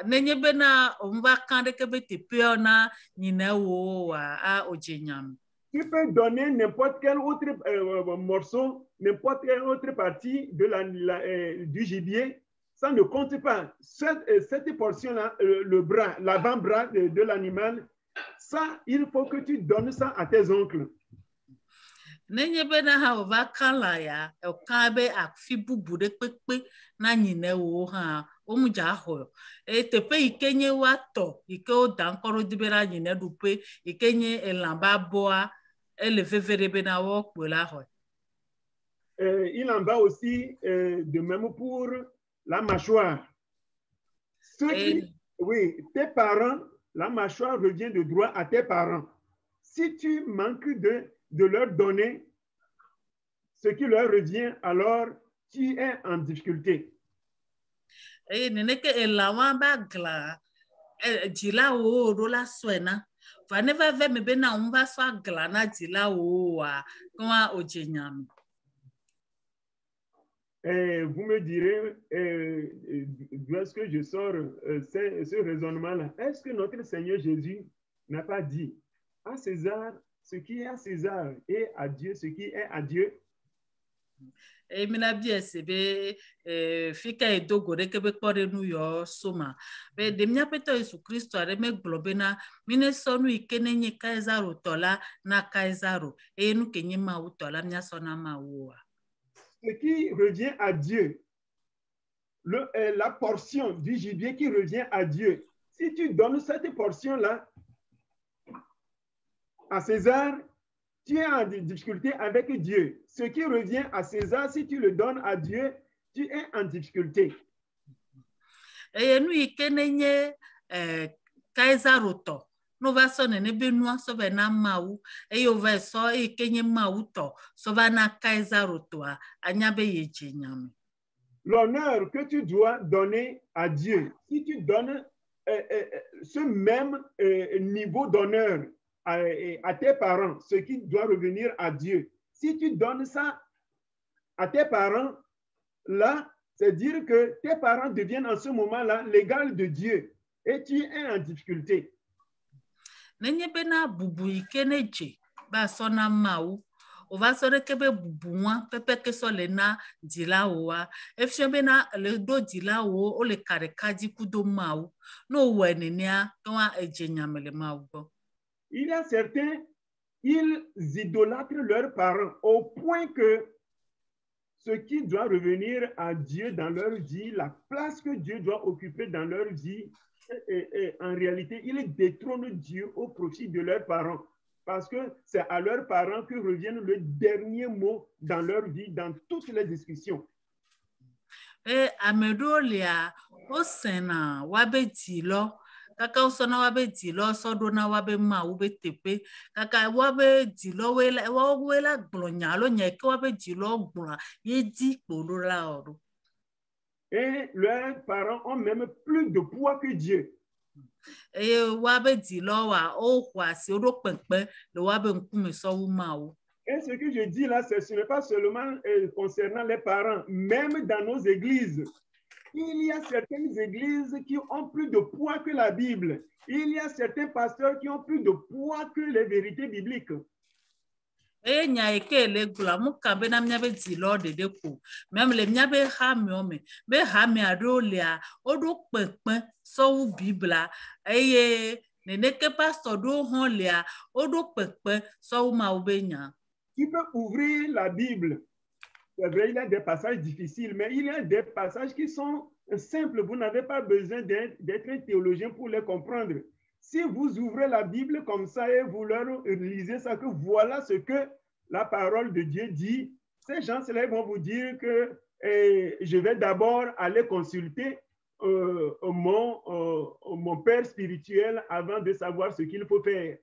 Nenye bena omba kande kebe te pio na ninewo a ojenyam. Tu peux donner n'importe quel autre morceau, n'importe quelle autre partie de du gibier, ça ne compte pas. Cette portion-là, le bras, l'avant-bras de l'animal, ça, il faut que tu donnes ça à tes oncles. Nenye bena ha ova kala ya okabe akfibu bude pepe na nyine wo ha omuja ho tepe ikenye wato ike o dankoro dibera nyine dupe ikenye elamba boa ele vevere bena wo kpola ho. Il en va aussi de même pour la mâchoire. Oui, tes parents, la mâchoire revient de droit à tes parents. Si tu manques de leur donner ce qui leur revient, alors tu es en difficulté. Neneke elawa bagla jila o rola swena vaneva ve me bena umba swa gla na jila o wa kwa ojenyam. Vous me direz d'où est-ce que je sors ce raisonnement-là? Est-ce que notre Seigneur Jésus n'a pas dit à César ce qui est à César et à Dieu ce qui est à Dieu? Mina biesebe fika edogo rekebe kpore nu yo soma be de mia peto Yesu Kristo are me globena mine sonu ikene nye kaizaro tola na kaizaro enu kenye ma utola mia sona ma wo. Ce qui revient à Dieu, la portion du gibier qui revient à Dieu, si tu donnes cette portion-là à César, tu es en difficulté avec Dieu. Ce qui revient à César, si tu le donnes à Dieu, tu es en difficulté. eye nu ike nenye Kaiser roto no va so nene benua so va na mawu eye ova so ike nye mawu to so va na Kaiser roto a anya be ye jinyame. L'honneur que tu dois donner à Dieu, si tu donnes ce même niveau d'honneur à tes parents, ce qui doit revenir à Dieu, si tu donnes ça à tes parents, là, c'est dire que tes parents deviennent en ce moment-là l'égal de Dieu et tu es en difficulté. Nenye bena bubu ike neje ba so na mawu o va so re kebe bubu nwa pepe ke so le na dila wa efie bena le do dila wo o le kare kaji kudo mawu no we nenia kwa ejenyamele mawu go. Il y a certains, ils idolâtrent leurs parents au point que ce qui doit revenir à Dieu dans leur vie, la place que Dieu doit occuper dans leur vie, en réalité, ils détrônent Dieu au profit de leurs parents. Parce que c'est à leurs parents que revient le dernier mot dans leur vie, dans toutes les discussions. Amedolia, Osena, Wabetilo, kaka usona wabe dilo so do na wabe ma ube tepe kaka wabe dilo wela glonyalo nyeke wabe dilo gbla yedi polo la oru. Et leurs parents ont même plus de poids que Dieu. Et wabe dilo wa o kwa si odo pepe le wabe nkume so ma wu. Et ce que je dis là, ce n'est pas seulement concernant les parents, même dans nos églises. Il y a certaines églises qui ont plus de poids que la Bible. Il y a certains pasteurs qui ont plus de poids que les vérités bibliques. E nya eke le gula mu kambe na mnya be dilo de ko. Même le mnya be ha mi ome. Be ha mi adolia odo pepe so wu Bibla. Eye neneke pasteur do hon lia odo pepe so wu ma ubenya. Tu peux ouvrir la Bible. C'est vrai, il y a des passages difficiles, mais il y a des passages qui sont simples. Vous n'avez pas besoin d'être un théologien pour les comprendre. Si vous ouvrez la Bible comme ça et vous leur lisez ça, que voilà ce que la parole de Dieu dit, ces gens-là vont vous dire que je vais d'abord aller consulter mon père spirituel avant de savoir ce qu'il faut faire.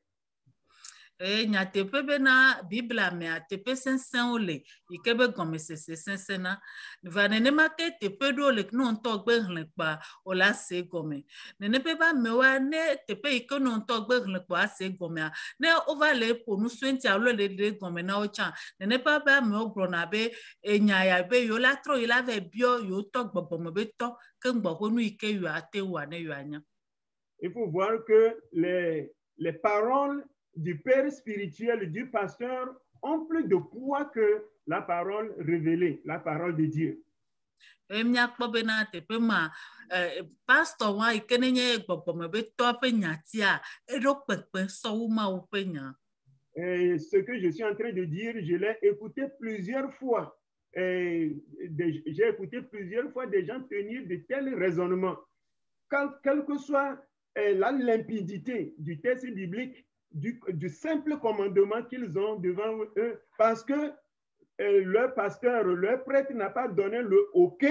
Nya tepe bena Bibla me a tepe sensen ole ikebe gome sese sensena va nene make tepe do le no nto gbe hlenpa ola se gome nene pe ba me wa ne tepe ike no nto gbe hlenpa se gome ne over le ponu swenti alo le gome na ocha nene pa ba me ogro na be enya ya be yo la tro ila ve bio yo to gbogbo mo be to ke ngbo honu ike yo ate wa ne yo anya. Il faut voir que les paroles du père spirituel, du pasteur, ont plus de poids que la parole révélée, la parole de Dieu. Et ce que je suis en train de dire, je l'ai écouté plusieurs fois. J'ai écouté plusieurs fois des gens tenir de tels raisonnements. Quelle que soit la limpidité du texte biblique, du simple commandement qu'ils ont devant eux, parce que leur pasteur, leur prêtre n'a pas donné le OK,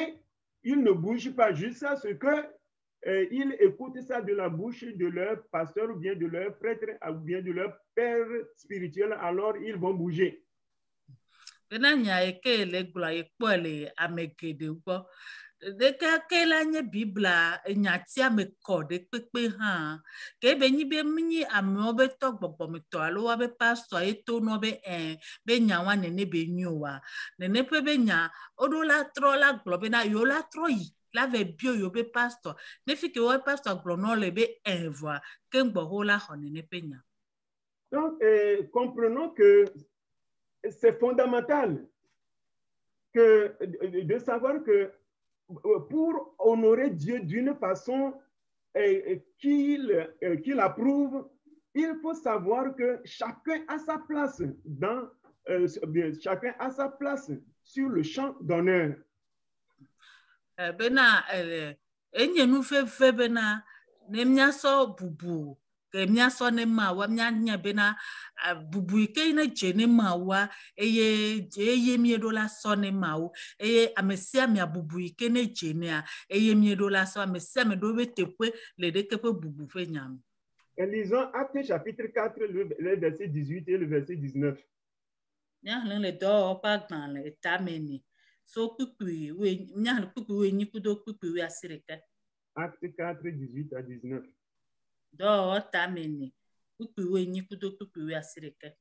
ils ne bougent pas jusqu'à ce qu'ils écoutent ça de la bouche de leur pasteur ou bien de leur prêtre ou bien de leur père spirituel, alors ils vont bouger. De que la nye Bibla nyatia me code pepe ha ke be nyi be mni amo be to gbogbo me to alo wa be pastor e to no be be nyawa nene be nyuwa nene pe be nya odo la tro la globe na yo la tro yi la ve bio yo be pastor ne fi ke wa pastor glo no le be envoa ke ngbo ho la ho nene pe nya. Donc comprenons que c'est fondamental que de savoir que pour honorer Dieu d'une façon qu'il approuve, il faut savoir que chacun a sa place chacun a sa place sur le champ d'honneur. Bena enye nou fe bena nemnya so bubu ke mia so ne mawa mia nya bena bubu ke ne jene mawa eye mi do la so ne mawo eye amesia mi bubu ke ne jene a eye mi do la so amesia me do betekwe le de ke bubu fe nyam. Et lisons Actes chapitre 4, le verset 18 et le verset 19. Nya le do pa gban le tameni so kuku we nya kuku we ni kudo kuku we asireke. Acte 4, 18 à 19. Do tameni kuku we ni kudo kuku we asireke.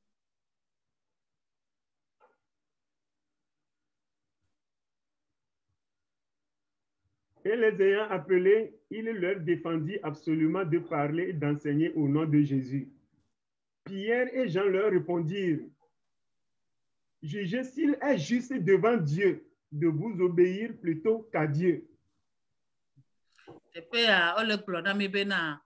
Et les ayant appelés, il leur défendit absolument de parler et d'enseigner au nom de Jésus. Pierre et Jean leur répondirent, jugez s'il est juste devant Dieu de vous obéir plutôt qu'à Dieu. Tepe a ole gblɔ na mi bena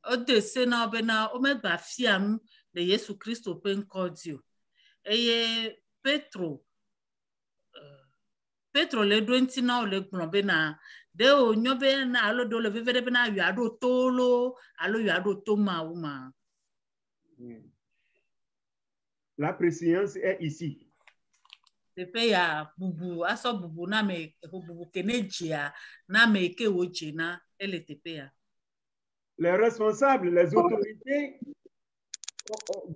o de se na bena o megba fia nu le Yesu Kristo ƒe ŋkɔ dzi o. Eye Petro le ɖo ŋuti na o le gblɔ bena de o nyo bena alo do le veve ɖe bena yoa ɖo to lo alo yoa ɖo to Mawu ma. La préséance est ici. Tepe ya bubu aso bubu na me bubu kene dzia na me ke wo dzena ele tepe ya. Les responsables, les autorités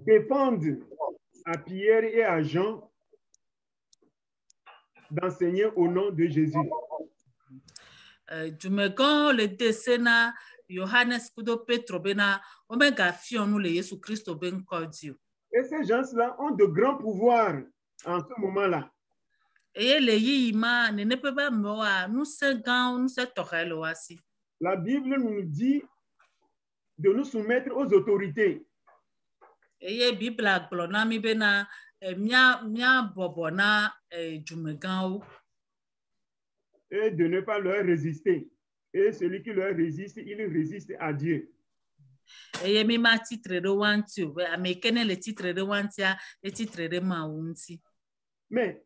défendent à Pierre et à Jean d'enseigner au nom de Jésus. Dumegãwo le de se na Yohanes kudo Petro bena omega fion nu le Yesu Kristo be ŋkɔ dzi o. Et ces gens-là ont de grands pouvoirs en ce moment-là. Eye le yiyi ma neneƒe be amewoa nusẽ gãwo nusẽ tɔxɛ le wa si. La Bible nous dit de nous soumettre aux autorités. Eye Bibla gblɔ na mi bena mia bɔbɔ na dumegãwo. Et de ne pas leur résister. Et celui qui leur résiste, il résiste à Dieu. Eye mi ma titre ɖe wa ŋuti o, ame ke ne le titre ɖe wa ŋutia le titre ɖe Mawu ŋuti. Mais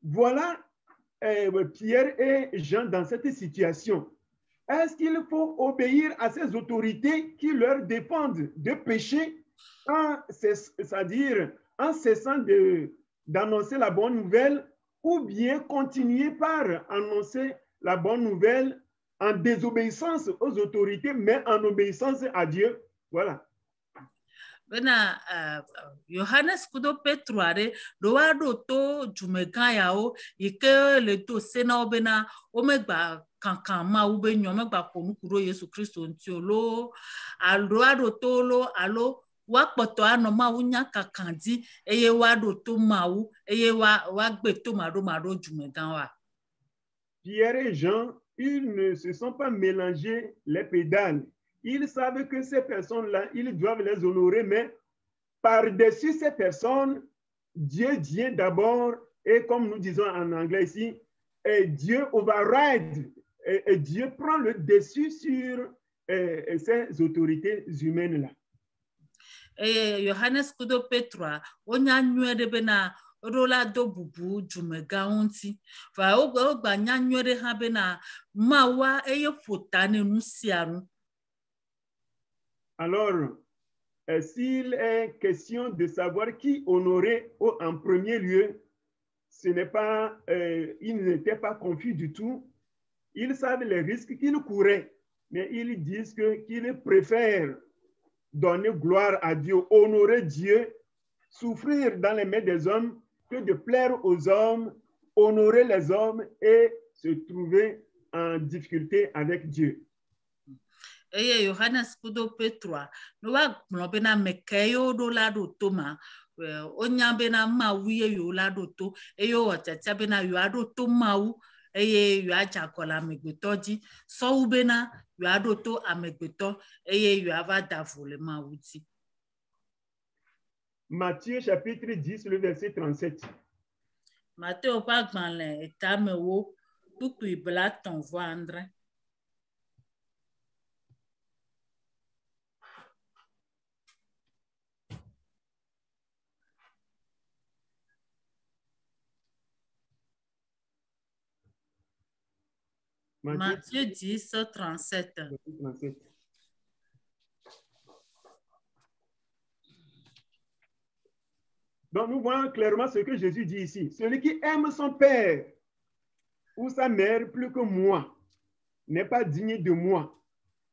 voilà Pierre et Jean dans cette situation. Est-ce qu'il faut obéir à ces autorités qui leur défendent de pécher, c'est-à-dire en cessant d'annoncer la bonne nouvelle, ou bien continuer par annoncer la bonne nouvelle en désobéissance aux autorités, mais en obéissance à Dieu? Voilà. Bena Yohanes kudo Petro are do wa ɖo to dumegã yawo yi ke le do se na wo bena wo megba kankan Mawu be nyɔ megba ƒo nuku ɖo Yesu Kristo ŋuti o lo alo aɖo to lo alo wa kpɔtɔ anɔ Mawu nya kankan dzi eye wa ɖo to Mawu eye wa gbe to maɖo dumegã wa. Pierre et Jean, ils ne se sont pas mélangés les pédales. Ils savent que ces personnes-là, ils doivent les honorer, mais par-dessus ces personnes, Dieu vient d'abord, et comme nous disons en anglais ici, Dieu override, et Dieu prend le dessus sur ces autorités humaines-là. Et Yohanes kudo Petra, onya nyuie de bena rola do bubu dumegã ŋuti. Va ogba nya nyuie de ha bena Mawa eye ƒota ne nu sia nu. Alors, s'il est question de savoir qui honorer en premier lieu, ce n'est pas, ils n'étaient pas confus du tout. Ils savent les risques qu'ils couraient, mais ils disent qu'ils préfèrent donner gloire à Dieu, honorer Dieu, souffrir dans les mains des hommes, que de plaire aux hommes, honorer les hommes et se trouver en difficulté avec Dieu. Eye Yohanes kudo Petra no wa gblɔ bena meke yo ɖo la ɖo to ma onya bena Mawu ye yo la ɖo to eye wɔ tete bena yo aɖo to Mawu eye yo adze agɔ le amegbetɔ dzi sɔwu bena yo aɖo to amegbetɔ eye yo ava da vo le Mawu dzi. Matthieu chapitre 10 le verset 37. Mateo ƒe agbalẽ etamewo kpukpui blatɔ̃ vɔ andre. Matthieu 10, 37. Donc, nous voyons clairement ce que Jésus dit ici. Celui qui aime son père ou sa mère plus que moi n'est pas digne de moi.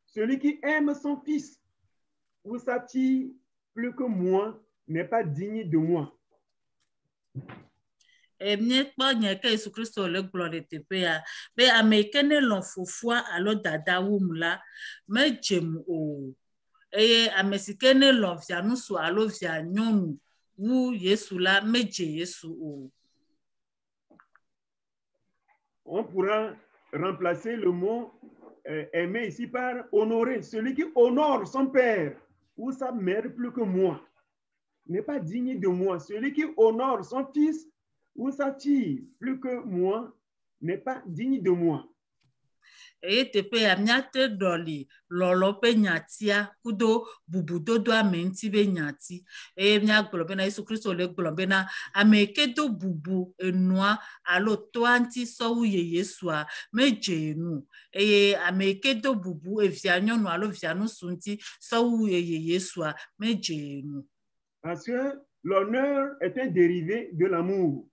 Celui qui aime son fils ou sa fille plus que moi n'est pas digne de moi. Miekpɔ nye ke Yesu Kristo le gblɔ ɖe teƒea be ame yi ke ne lɔ̃ fofoa alo dada wum la medzem o eye ame si ke ne lɔ̃ via ŋutsu alo via nyɔnu wu Yesu la medze Yesu o. On pourra remplacer le mot aimer ici par honorer. Celui qui honore son père ou sa mère plus que moi n'est pas digne de moi. Celui qui honore son fils ou sa fille plus que moi n'est pas digne de moi. Eye teƒea miate ɖɔli lɔlɔ ƒe nyatia kudo bubudodo ame ŋuti ƒe nyati eye miagblɔ bena Yesu Kristo le gblɔ bena ame yi ke do bubu enua alo toa ŋuti sɔ wu ye Yesua medze nu eye ame yi ke do bubu evia nyɔnu alo via ŋutsu ŋuti sɔ wu ye Yesua medze nu. Parce que l'honneur est un dérivé de l'amour.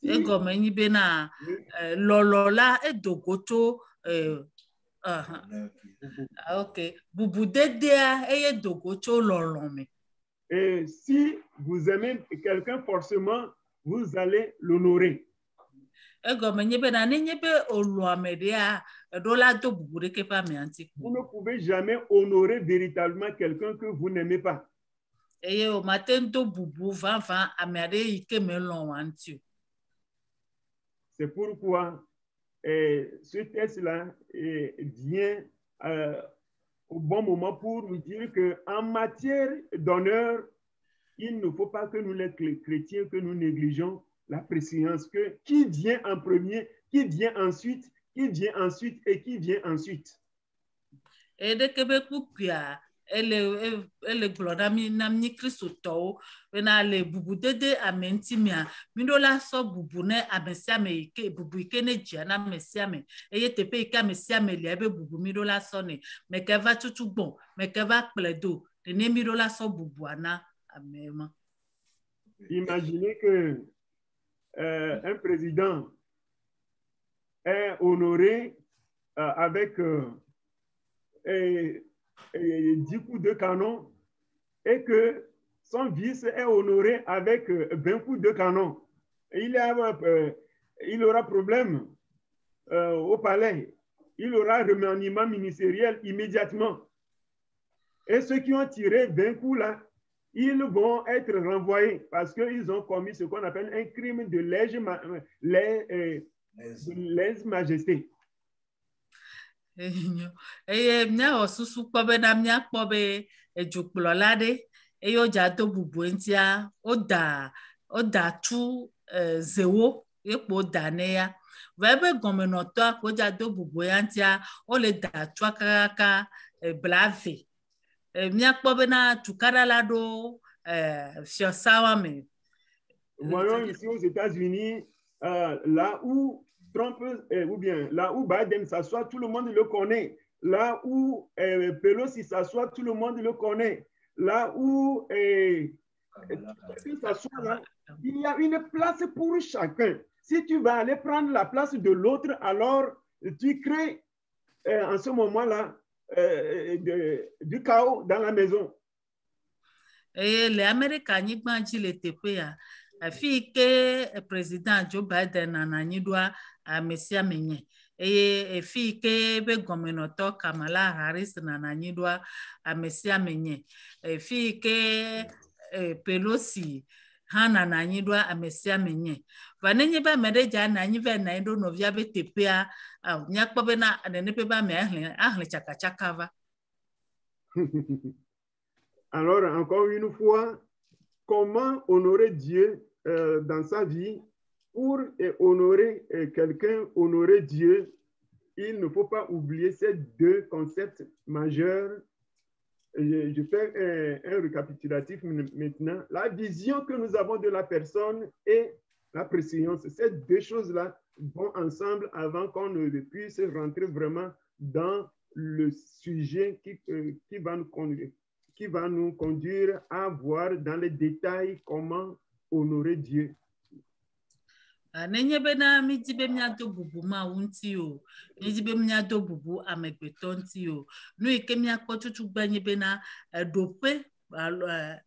Egɔme nyi bena lɔlɔ la edogo tso ok bubudedea eye dogo tso lɔlɔ me. Et si vous aimez quelqu'un forcément, vous allez l'honorer. Egɔme nyi bena nenye be olɔ ame ɖea eɖo la do bubu ɖeke ƒe amea ŋuti. Vous ne pouvez jamais honorer véritablement quelqu'un que vous n'aimez pas. Eye o mate do bubu vavã ame aɖe yi ke melɔ wa ŋuti o. C'est pourquoi ce texte-là vient au bon moment pour nous dire qu'en matière d'honneur, il ne faut pas que nous, les chrétiens, que nous négligeons la préséance. Que qui vient en premier, qui vient ensuite, qui vient ensuite et qui vient ensuite. Et de Québec, ele gblɔ na mi kristotɔwo bena le bubudede ame ŋuti mea miɖo la sɔ bubu ne ame sia ame yi ke bubu yi ke ne dzia na ame sia ame eye teƒe yi ke ame sia ame lia ebe bubu miɖo la sɔ nɛ meke va tutu gbɔn meke va kplɔe do nene miɖo la sɔ bubua na ame ma. Imaginez que un président est honoré avec 10 coups de canon et que son vice est honoré avec 20 coups de canon. Il aura problème au palais. Il aura remaniement ministériel immédiatement. Et ceux qui ont tiré 20 coups là, ils vont être renvoyés parce qu'ils ont commis ce qu'on appelle un crime de lèse-majesté. Eye miawɔ susu kpɔ be na miakpɔ be edzokplɔla ɖe eye wodza do bubu ŋutia woda tu zewo ekpo da nɛ ya va ebe gɔmenɔtɔa ko dza do bubu ya ŋutia wole da tua kakaka bla ave miakpɔ bena tukaɖa la ɖo fiɔsawa me. Voyons ici aux États-Unis là où Trump, ou bien là où Biden s'assoit, tout le monde le connaît. Là où Pelosi s'assoit, tout le monde le connaît. Là où s'assoit là, il y a une place pour chacun. Si tu vas aller prendre la place de l'autre, alors tu crées en ce moment-là du chaos dans la maison. Et les Américains dzi le teƒea afi ke président Joe Biden nanyi ɖoa ame sia ame nye eye efi ke be gɔmenɔtɔ Kamala Harris nanyi ɖoa ame sia ame nye efi ke Pelosi hã nanyi ɖoa ame sia ame nye va nenye be ame ɖe dza nanyi va nanyi ɖo nɔvia be teƒea miakpɔ bena nene ƒe be ame ahlẽ tsakatsaka va. Alors, encore une fois, comment honorer Dieu dans sa vie? Pour honorer quelqu'un, honorer Dieu, il ne faut pas oublier ces deux concepts majeurs. Je fais un récapitulatif maintenant. La vision que nous avons de la personne et la préséance. Ces deux choses-là vont ensemble avant qu'on ne puisse rentrer vraiment dans le sujet qui va nous conduire à voir dans les détails comment honorer Dieu. Nenye bena mi di be mia do bubu ma wunti o. Ni di be mia do bubu amegbeto nti o. Nu ike mia kpo tutu gbenye bena dope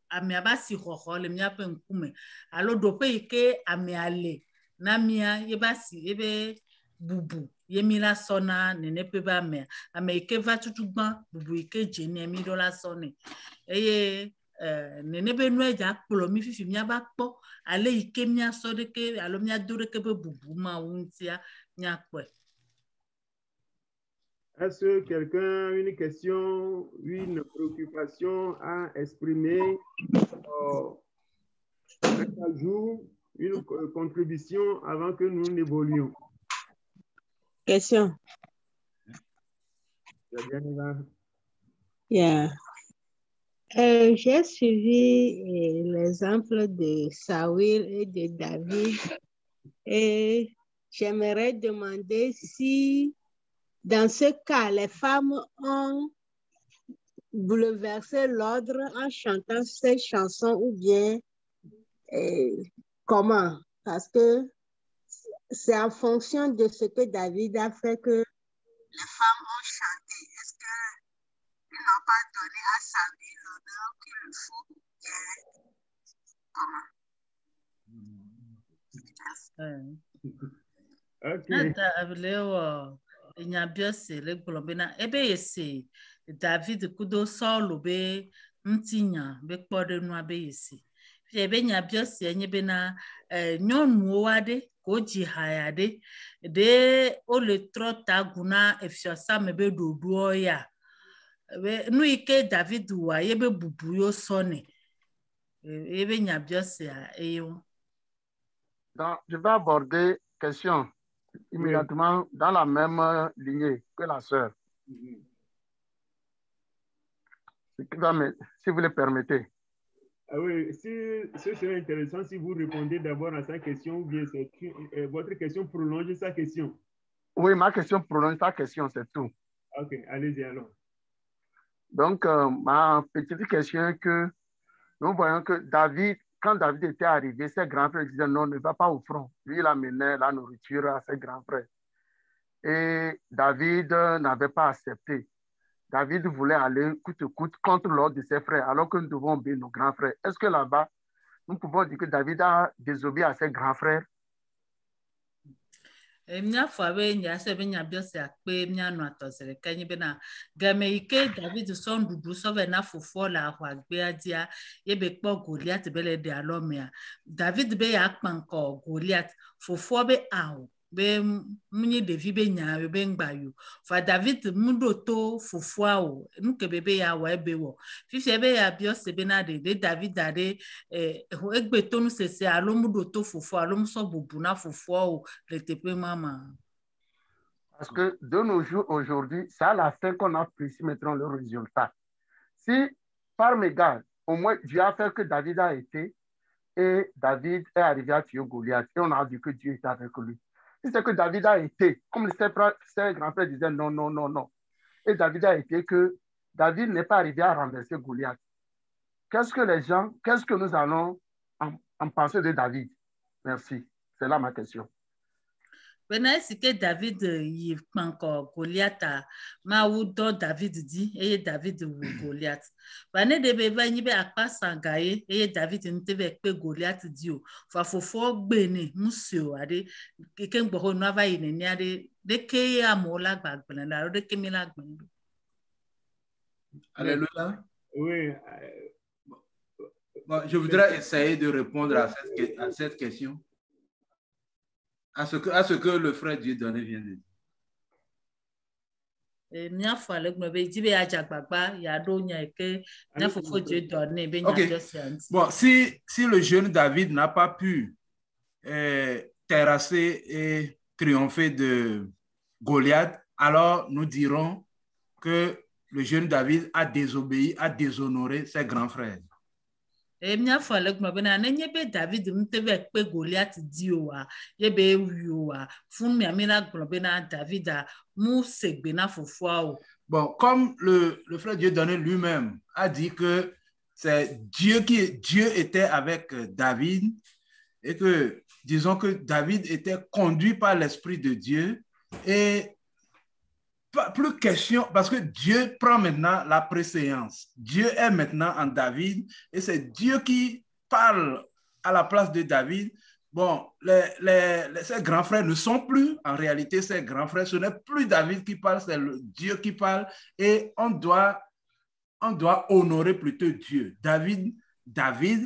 ame abasi hoho le mia pe nkume. Alo dope ike ame ale na mia yebasi yebe bubu yemila sona nene pe ba me ame ike va tutu gban bubu ike jeni emi do la sone. Eye nene be nu eja kplo mi fifi mia ba kpo ale ike mia so de ke alo mia do de ke be bubu ma wuntia mia kpo. Est-ce que quelqu'un a une question, une préoccupation à exprimer, un ajout, une contribution avant que nous n'évoluions? Question. Yeah. J'ai suivi l'exemple de Saül et de David et j'aimerais demander si dans ce cas, les femmes ont bouleversé l'ordre en chantant ces chansons ou bien comment? Parce que c'est en fonction de ce que David a fait que les femmes ont chanté. Est-ce qu'ils n'ont pas donné à Saül l'honneur qu'il le faut? Okay. David kudo Saul be mtinya be kpode nu abe yesi. Ebe nya biose enye be na nyɔnu wade ko dzi hayade de o le trota guna efiosa me be dodo ya. Be nu ike David wa ye be bubu yo sone. Ebe nya biose eyo. Donc, je vais aborder question immédiatement dans la même lignée que la sœur. Si vous le permettez. Ah oui, ce serait intéressant si vous répondez d'abord à sa question ou bien votre question prolonge sa question. Oui, ma question prolonge sa question, c'est tout. Ok, allez-y alors. Donc, ma petite question est que nous voyons que David, quand David était arrivé, ses grands frères disaient non, ne va pas au front. Lui, il amenait la nourriture à ses grands frères. Et David n'avait pas accepté. David voulait aller coûte que coûte contre l'ordre de ses frères, alors que nous devons obéir nos grands frères. Est-ce que là-bas, nous pouvons dire que David a désobéi à ses grands frères? Mia fawe nya se be nya biose akpe mia no atosere kanyi be na game ike David son dudu so be na fofo la hwa gbe adia ye be kpo Goliath be le de alomia David be ya kpanko Goliath fofo be awo be munyi devi be nya be ngbayo fa David mudo to fofo awo nuke bebe ya wa ebe wo fifi be ya biose be na de David ade egbe tonu sese alo mudo to fofo alo muso bubu na fofo awo le tepe mama. Parce que de nos jours aujourd'hui, c'est à la fin qu'on apprécie maintenant le résultat. Si par mégarde, au moins Dieu a fait que David a été et David est arrivé à tuer Goliath et on a vu que Dieu était avec lui. Si c'est que David a été, comme ses grands-pères disaient non, non, non, non, et David a été que David n'est pas arrivé à renverser Goliath. Qu'est-ce que nous allons en penser de David? Merci. C'est là ma question. Bena sike David yi panko Goliath ma wudo David di eye David wu Goliath bane de be ba nyi be akpa sangaye eye David ntebe pe Goliath di o fa fofo gbene musio ade ke ngbo ho no ava yi ni ade de ke amola gbagbena la de ke mi la gbenu. Alléluia. Oui. Bon, je voudrais essayer de répondre à cette question. À ce que le frère Dieudonné vient de dire. Okay. Bon, si le jeune David n'a pas pu terrasser et triompher de Goliath, alors nous dirons que le jeune David a désobéi, a déshonoré ses grands frères. Mia fale gbo be na nenye be David mtebe pe Goliath di o wa ye be wi o wa fun mi amina gbo be na David mu segbe na fofo o. Bon, comme le frère Dieudonné lui-même a dit que c'est Dieu était avec David et que, disons que David était conduit par l'Esprit de Dieu et plus question, parce que Dieu prend maintenant la préséance. Dieu est maintenant en David et c'est Dieu qui parle à la place de David. Bon, ses grands frères ne sont plus, en réalité, ses grands frères, ce n'est plus David qui parle, c'est Dieu qui parle et on doit honorer plutôt Dieu. David,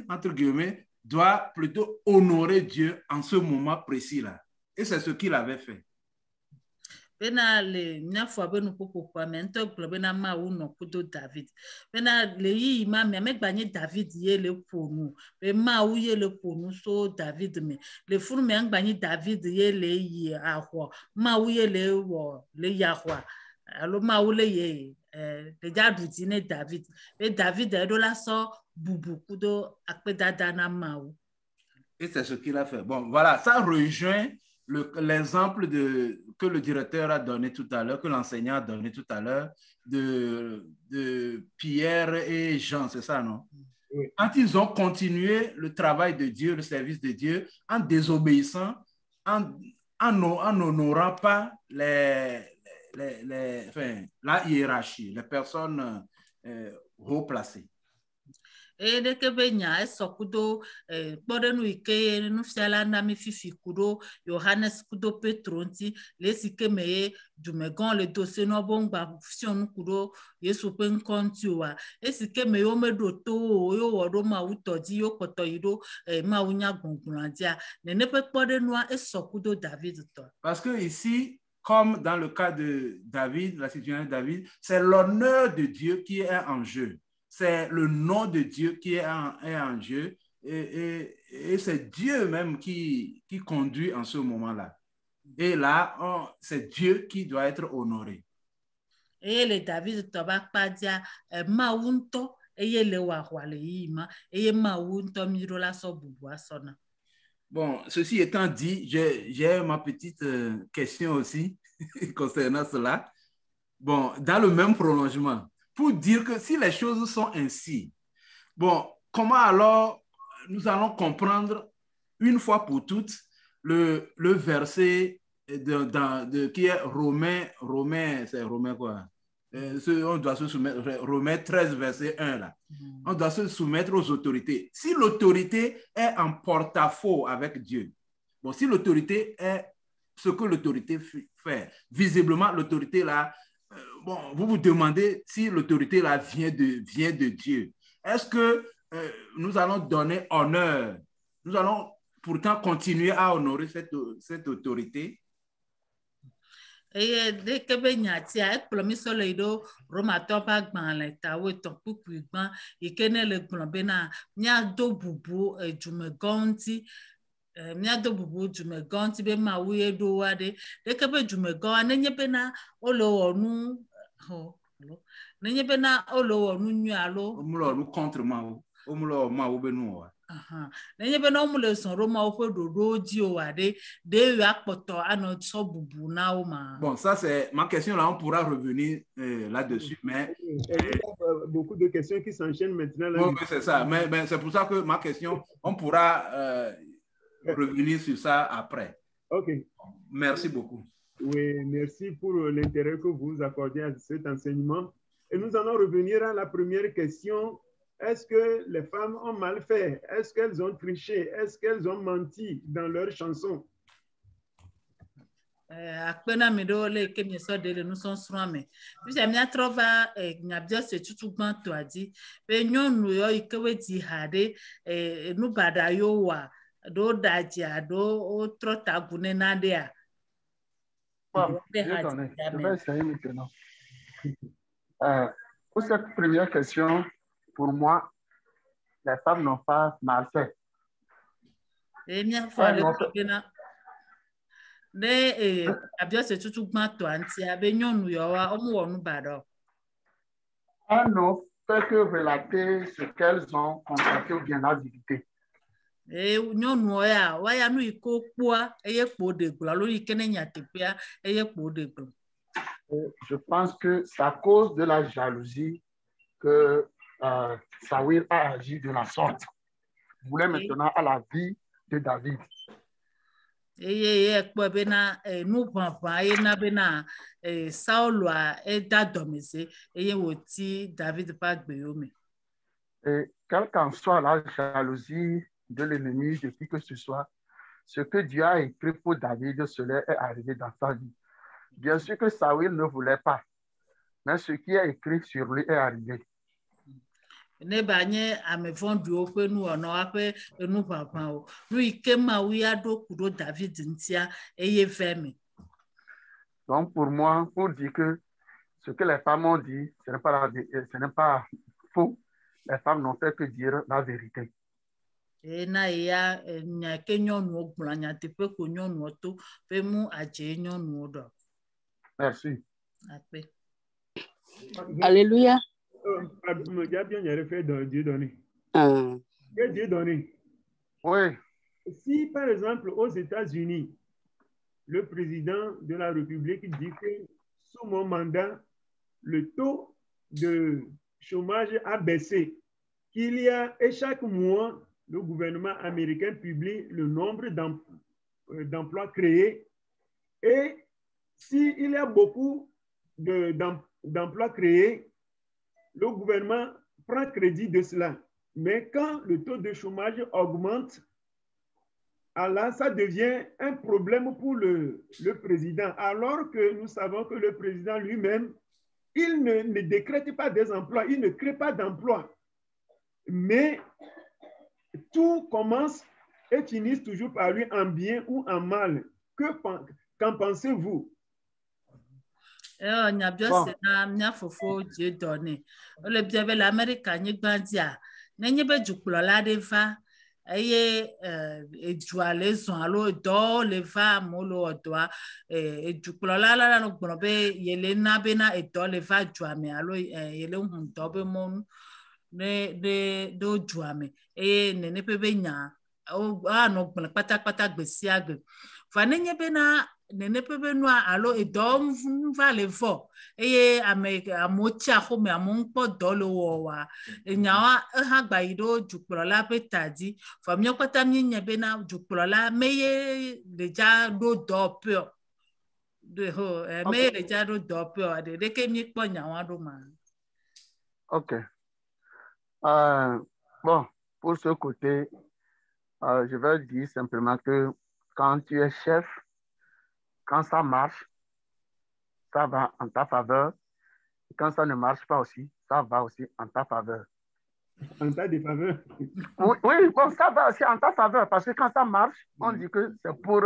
entre guillemets, doit plutôt honorer Dieu en ce moment précis-là. Et c'est ce qu'il avait fait. Bena le nyafo abenu popo kwa mento globena ma uno kudo David. Bena le yi ma me gbanye David ye le ponu. Be ma u ye le ponu so David me. Le funu me gbanye David ye le yi ahwa. Ma u ye le wo le yahwa. Alo ma u le ye le jadu dine David. Be David edo la so bubu kudo akpe dada na ma u. Et c'est ce qu'il a fait. Bon, voilà, ça rejoint l'exemple que le directeur a donné tout à l'heure, que l'enseignant a donné tout à l'heure, de Pierre et Jean, c'est ça, non? Oui. Quand ils ont continué le travail de Dieu, le service de Dieu, en désobéissant, en n'honorant pas la hiérarchie, les personnes haut placées. Et de Kebenya, Sokudo, Bodenu Ike, Nufiala Nami Fifi Kudo, Johannes Kudo Petronti, les Sikeme, Dumegon, le dossier Nobonga, Fion Kudo, Yesupen Contua, et Sikeme Omedoto, Yo Roma Utodi, Yo Kotoido, Maunia Gongulandia, ne peut pas de noix et Sokudo David. Parce que ici, comme dans le cas de David, la situation de David, c'est l'honneur de Dieu qui est en jeu. C'est le nom de Dieu qui est en jeu et c'est Dieu même qui conduit en ce moment-là. Et là, c'est Dieu qui doit être honoré. Et le David Tobak Padia, Maunto, et le Wahwaleima, et Maunto Mirola Sobuasona. Bon, ceci étant dit, j'ai ma petite question aussi concernant cela. Bon, dans le même prolongement. Pour dire que si les choses sont ainsi, bon, comment alors nous allons comprendre une fois pour toutes le verset qui est Romain, c'est Romain quoi? On doit se soumettre, Romains 13, verset 1 là. On doit se soumettre aux autorités. Si l'autorité est en porte-à-faux avec Dieu, bon, si l'autorité est ce que l'autorité fait, visiblement l'autorité là, bon, vous vous demandez si l'autorité là vient de Dieu. Est-ce que nous allons donner honneur? Nous allons pourtant continuer à honorer cette autorité? Et dès que Benyati a promis le Roma topa gban le tawe ton pupu gban et kene le globena nya do bubu jumegonti mia do bubu jumegonti be ma wuye do wade dès que be jumegon nenye bena olo onu ho nenye bena olo onu nyu alo omulo nu contre ma omulo ma wo benu wa nenye bena omulo son Roma o fe dodo ji o wade de yu akpoto ano so bubu na o ma. Bon, ça c'est ma question là, on pourra revenir là-dessus, mais il y a beaucoup de questions qui s'enchaînent maintenant là. Oui, c'est ça, mais c'est pour ça que ma question, on pourra revenir sur ça après. Ok. Merci beaucoup. Oui, merci pour l'intérêt que vous accordez à cet enseignement. Et nous allons revenir à la première question. Est-ce que les femmes ont mal fait? Est-ce qu'elles ont triché? Est-ce qu'elles ont menti dans leurs chansons? Akpena mido le ke mi so de nous son swame. Puis j'ai mis trova nyabia se tutu gban to adi. Be nyonu yo ikewe ti hade nu bada yo wa do daji ado o trota gune na de a. Bon, je vais essayer maintenant. Pour cette première question, pour moi, les femmes n'ont pas mal fait. Ne abia se tutu gban to anti abe nyonu yo wa omu wonu bado. Elles n'ont fait que relater ce qu'elles ont constaté ou bien la vérité. Nyonu ya wa ya nu iko kpoa eye kpo de glo lori kene nyatepia eye kpo de glo. Je pense que c'est à cause de la jalousie que Saül a agi de la sorte. Il voulait maintenant à la vie de David. eye ekpo bena nu pampa ena bena Saul a eda domise eye woti David pa gbeyomi. Et quelle qu'en soit la jalousie de l'ennemi, de qui que ce soit, ce que Dieu a écrit pour David, cela est arrivé dans sa vie. Bien sûr que Saül ne voulait pas, mais ce qui est écrit sur lui est arrivé. Ne banye amefondu okwe nu ono ape nu papa o nu ikema wi ado kudo David ntia eye femi. Donc pour moi, pour dire que ce que les femmes ont dit, ce n'est pas faux. Les femmes n'ont fait que dire la vérité. Na ya nya ke nyonu ogbla nya tepe ko nyonu oto pe mu aje nyonu odo. Merci. Ape. Alléluia. Il y a bien fait de Dieu donné. Que Dieu donné. Oui. Si, par exemple, aux États-Unis, le président de la République dit que sous mon mandat, le taux de chômage a baissé, qu'il y a, et chaque mois, le gouvernement américain publie le nombre d'emplois créés, et s'il y a beaucoup d'emplois créés, le gouvernement prend crédit de cela. Mais quand le taux de chômage augmente, alors ça devient un problème pour le président. Alors que nous savons que le président lui-même, il ne décrète pas des emplois, il ne crée pas d'emplois. Mais tout commence et finit toujours par lui en bien ou en mal. Qu'en pensez-vous? Nyabio se na mnya fofo je doni ole biabe l'America nyigba dia na nyebe juklola de va eye ejua le zon alo do le va molo odoa juklola la no gbobe yele na be na edo le va juame alo yele hun do be mon ne do juame nene pe be nya o no gbon patapata gbesi agbe fa ne nyebe na nene pepe noa alo edom va le fo eye amocha home amonpo do lo wa enyawa ha gba ido jukprola petadi fa mi okpata mi nyebe na jukprola meye deja do do pio de ho meye deja do do pio de ke mi po nyawa do ma. OK. Bon, pour ce côté, je vais dire simplement que quand tu es chef, quand ça marche, ça va en ta faveur. Et quand ça ne marche pas aussi, ça va aussi en ta faveur. En ta défaveur? Oui, bon, ça va aussi en ta faveur parce que quand ça marche, on dit que c'est pour...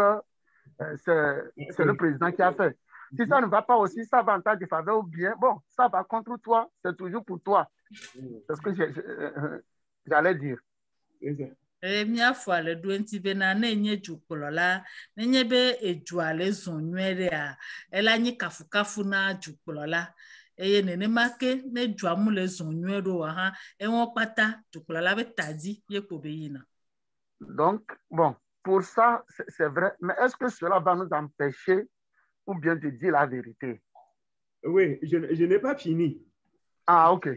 c'est le président qui a fait. Si ça ne va pas aussi, ça va en ta défaveur ou bien, bon, ça va contre toi, c'est toujours pour toi. C'est ce que j'allais dire. Mia fo ale do nti be na enye jukpolola na enye be ejuale zonwere a ela nyi kafukafu na jukpolola eye nene make na juamu le zonwero wa ha enwo pata jukpolola be tadi yepo be yina. Donc bon, pour ça c'est vrai, mais est-ce que cela va nous empêcher ou bien de dire la vérité? Oui, je n'ai pas fini. Ah, OK.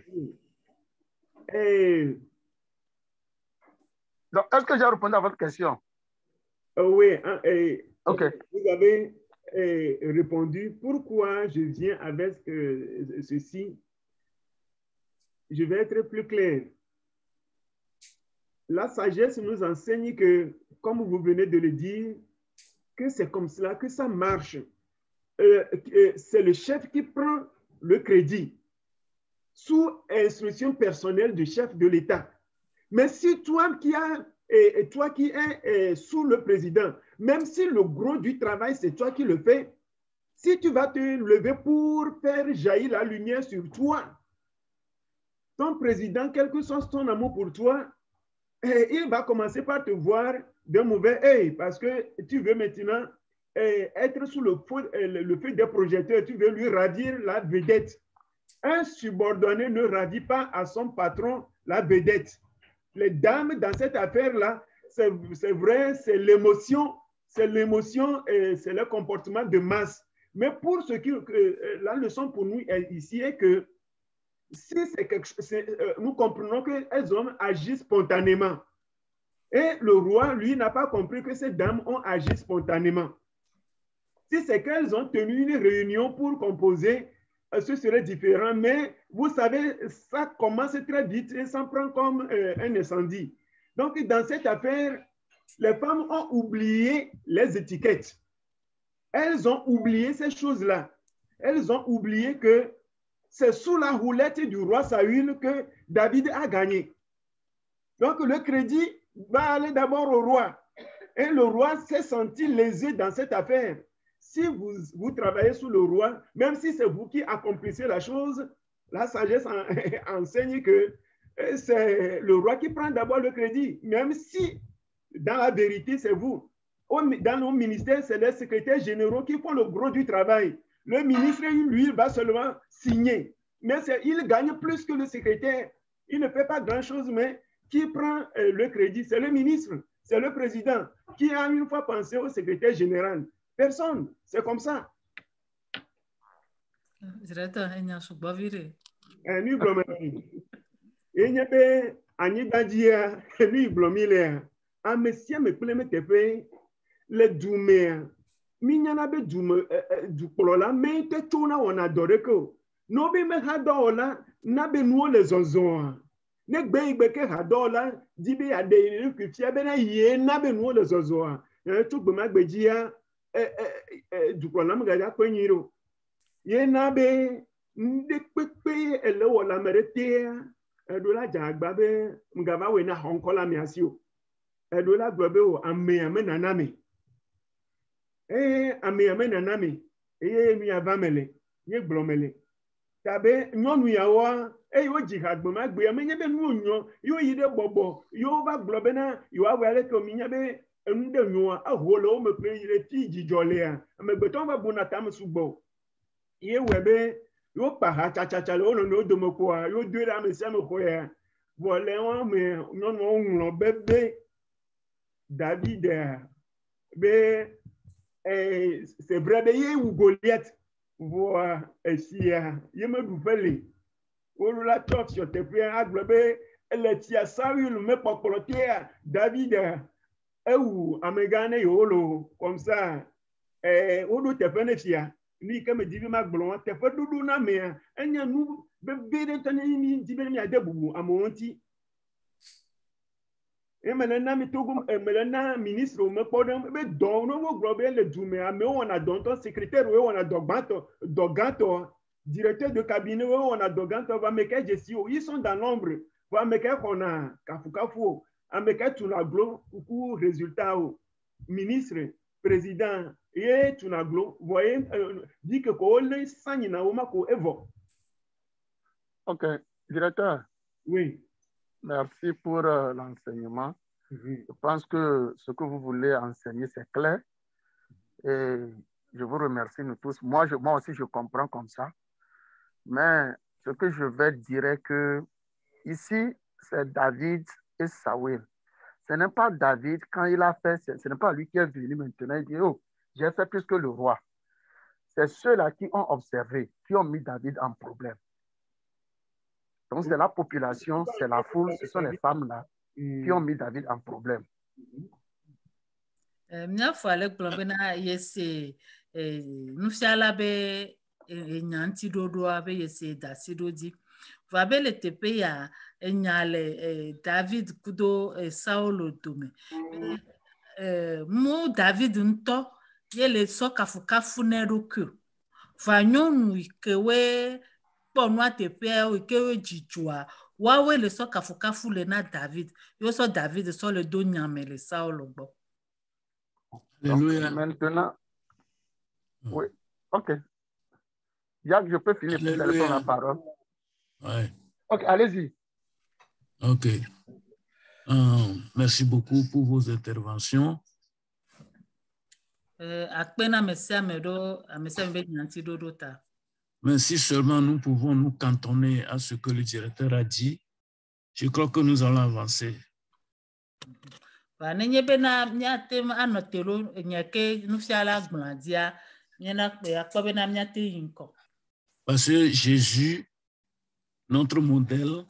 Donc, est-ce que j'ai répondu à votre question? Oui. OK. Vous avez répondu. Pourquoi je viens avec ceci? Je vais être plus clair. La sagesse nous enseigne que, comme vous venez de le dire, que c'est comme cela que ça marche. C'est le chef qui prend le crédit sous instruction personnelle du chef de l'État. Mais si toi qui es sous le président, même si le gros du travail, c'est toi qui le fais, si tu vas te lever pour faire jaillir la lumière sur toi, ton président, quel que soit son amour pour toi, il va commencer par te voir d'un mauvais œil parce que tu veux maintenant être sous le feu des projecteurs, tu veux lui ravir la vedette. Un subordonné ne ravit pas à son patron la vedette. Les dames, dans cette affaire-là, c'est vrai, c'est l'émotion et c'est le comportement de masse. Mais pour ce qui, la leçon pour nous ici est que si c'est quelque chose, nous comprenons que les hommes agissent spontanément. Et le roi, lui, n'a pas compris que ces dames ont agi spontanément. Si c'est qu'elles ont tenu une réunion pour composer, ce serait différent. Mais vous savez, ça commence très vite et ça prend comme un incendie. Donc, dans cette affaire, les femmes ont oublié les étiquettes. Elles ont oublié ces choses-là. Elles ont oublié que c'est sous la houlette du roi Saül que David a gagné. Donc, le crédit va aller d'abord au roi. Et le roi s'est senti lésé dans cette affaire. Si vous travaillez sous le roi, même si c'est vous qui accomplissez la chose, la sagesse enseigne que c'est le roi qui prend d'abord le crédit, même si dans la vérité, c'est vous. Dans nos ministères, c'est les secrétaires généraux qui font le gros du travail. Le ministre, lui, va seulement signer. Mais il gagne plus que le secrétaire. Il ne fait pas grand-chose, mais qui prend le crédit? C'est le ministre, c'est le président qui a une fois pensé au secrétaire général. Personne, c'est comme ça. Le Doumé, Minyana be du Polola, mais te tourna on adore que. No be me hadola, na be nous les ozons. Ne be ke hadola, dibe ade que tu abena ye, na be nous les ozons. Tu be magbejia, du Polola mga kwenyiro. Ye na be, de pepe, ele wala merete, edola jagbabe, mgava we na honkola miasio. Edola globe o ame naname. Ame nanami mi avamele ye glomele tabe nyonu yawa yo jihad bo magbe amenye be nu onyo yo yide bobo yo va globe na yo awale ko minya be ende nyoa aholo o me pe yire ti jijole a amegbeton va bonata msugbo ye webe yo pa ha cha lo no do moko a yo dure amese moko ya vole won me nyonu onlo bebe David be c'est vrai que ou Goliath voit ici il me double ou la torche sur tes pieds à globe elle tia Saül me pas coloter David ou amegane yolo comme ça ou do te fenefia ni comme dit ma glon te fa dudu na me enya nu be de tani ni dibe mi adebu amonti et maintenant, maintenant, ministre, on me parle, mais donc, nous global le Doumé, mais on a donc ton secrétaire, on a Doganto, directeur de cabinet, on a Doganto, va me faire gestion, ils sont dans l'ombre, va me faire qu'on a Kafukafu, à me faire tout l'aglo, ou résultat, ministre, président, et tout l'aglo, voyez, dit que qu'on les sagne na omako evo. Ok, directeur. Oui. Merci pour l'enseignement. Je pense que ce que vous voulez enseigner, c'est clair. Et je vous remercie, nous tous. Moi aussi, je comprends comme ça. Mais ce que je vais dire est que ici, c'est David et Saül. Ce n'est pas David, quand il a fait, ce n'est pas lui qui est venu maintenant. Il dit, oh, j'ai fait plus que le roi. C'est ceux-là qui ont observé, qui ont mis David en problème. Donc, c'est la population, c'est la foule, ce sont les femmes-là qui ont mis David en problème. Mia fale globena yese nufiala be nyanti dodo abe yese dasidodi vabe le tepe ya nyale David kudo Saulo dome mo David nto yele so kafukafu neroku vanyonu ikewe bonwa tepe ikewe jijua wawe le so kafukafu le na David yo so David so le do nyame le Saulo gbo. Donc, maintenant, oui, ok. Jacques, je peux finir pour te la parole. Ouais. Ok, allez-y. Ok. Merci beaucoup pour vos interventions. Mais si seulement nous pouvons nous cantonner à ce que le directeur a dit, je crois que nous allons avancer. Parce que Jésus, notre modèle,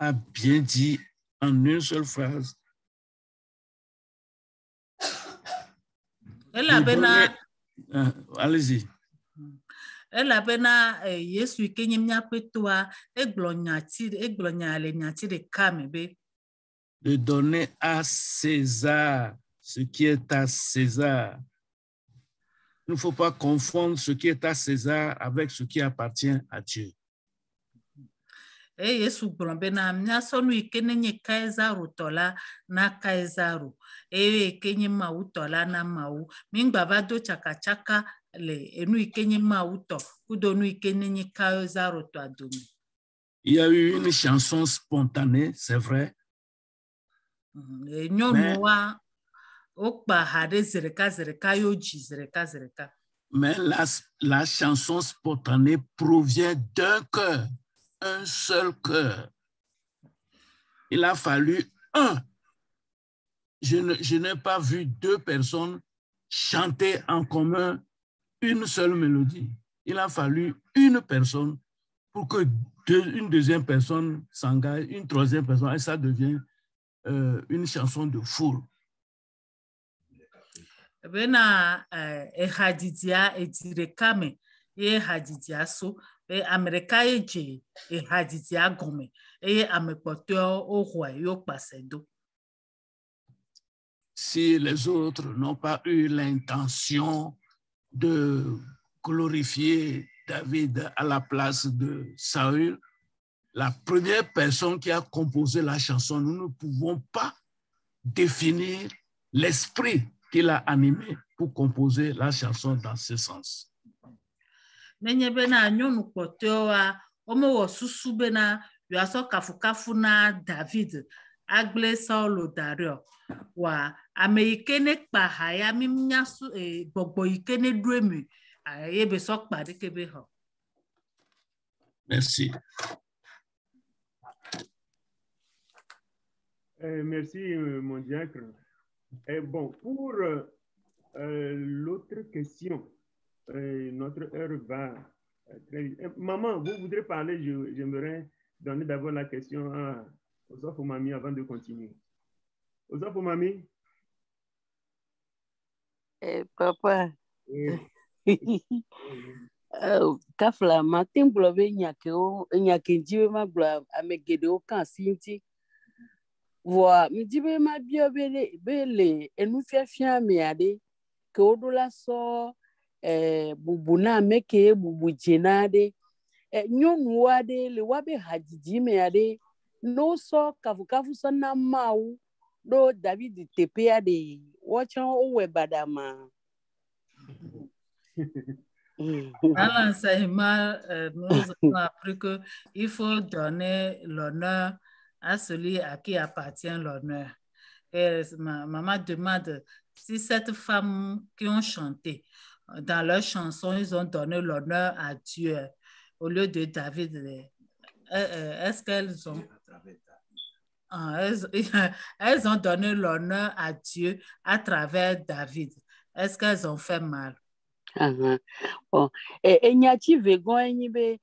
a bien dit en une seule phrase Allez-y. Elabena Yesu ikenye miapetoa eglonya le nyati de kamebe. De donner à César ce qui est à César. Il ne faut pas confondre ce qui est à César avec ce qui appartient à Dieu. Yesu gbɔna miasɔnu ikene nye Kaisaro tɔla na Kaisaro eye ikenye Mawu tɔla na Mawu. Mingba va do tsakatsaka le enu ikenye Mawu tɔ kudo nu ikene nye Kaisaro tɔ adome. Il y a eu une chanson spontanée, c'est vrai. Nyɔnua okpa ha ɖe zereka yo dzi zereka. Mais la chanson spontanée provient d'un cœur. Un seul cœur. Il a fallu un. Je n'ai pas vu deux personnes chanter en commun une seule mélodie. Il a fallu une personne pour que une deuxième personne s'engage, une troisième personne, et ça devient une chanson de foule. Bena ehadidia edirekame ye hadidia so Amerika eje hadidia gome eye amekpoto ohwa yo pasedo. Si les autres n'ont pas eu l'intention de glorifier David à la place de Saül, la première personne qui a composé la chanson, nous ne pouvons pas définir l'esprit qui l'a animé pour composer la chanson dans ce sens. Nenye bena nyɔnu kpɔtɔa omewo susu bena yoasɔ kafukafu na David agble Saulo dario wa ame yike ne kpa haya mi nyasu gbɔgbɔ yike ne ɖoe mi ye be sɔ kpa ɖeke be xɔ. Merci. Merci mon diacre. Bon, pour l'autre question, notre heure va très vite. Maman, vous voudrez parler, j'aimerais donner d'abord la question à Osofo Mami avant de continuer. Osofo Mami? Papa. Kafla, matin blove nyake njiwe ma blove amegede okan sinti. Voa, mi jibe ma bio bele enufia miade ke odola so bubu na meke bubu jenade nyonu ade le wabe hajiji miade no so kafukafu so na mau do David tepe ade wachan owe badama. Dans l'enseignement, nous avons appris qu'il faut donner l'honneur à celui à qui appartient l'honneur. Et maman demande si cette femme qui ont chanté, dans leur chanson, ils ont donné l'honneur à Dieu au lieu de David. Est-ce qu'elles ont... elles ont donné l'honneur à Dieu à travers David. Est-ce qu'elles ont fait mal? Bon, et nyati vegon enyibe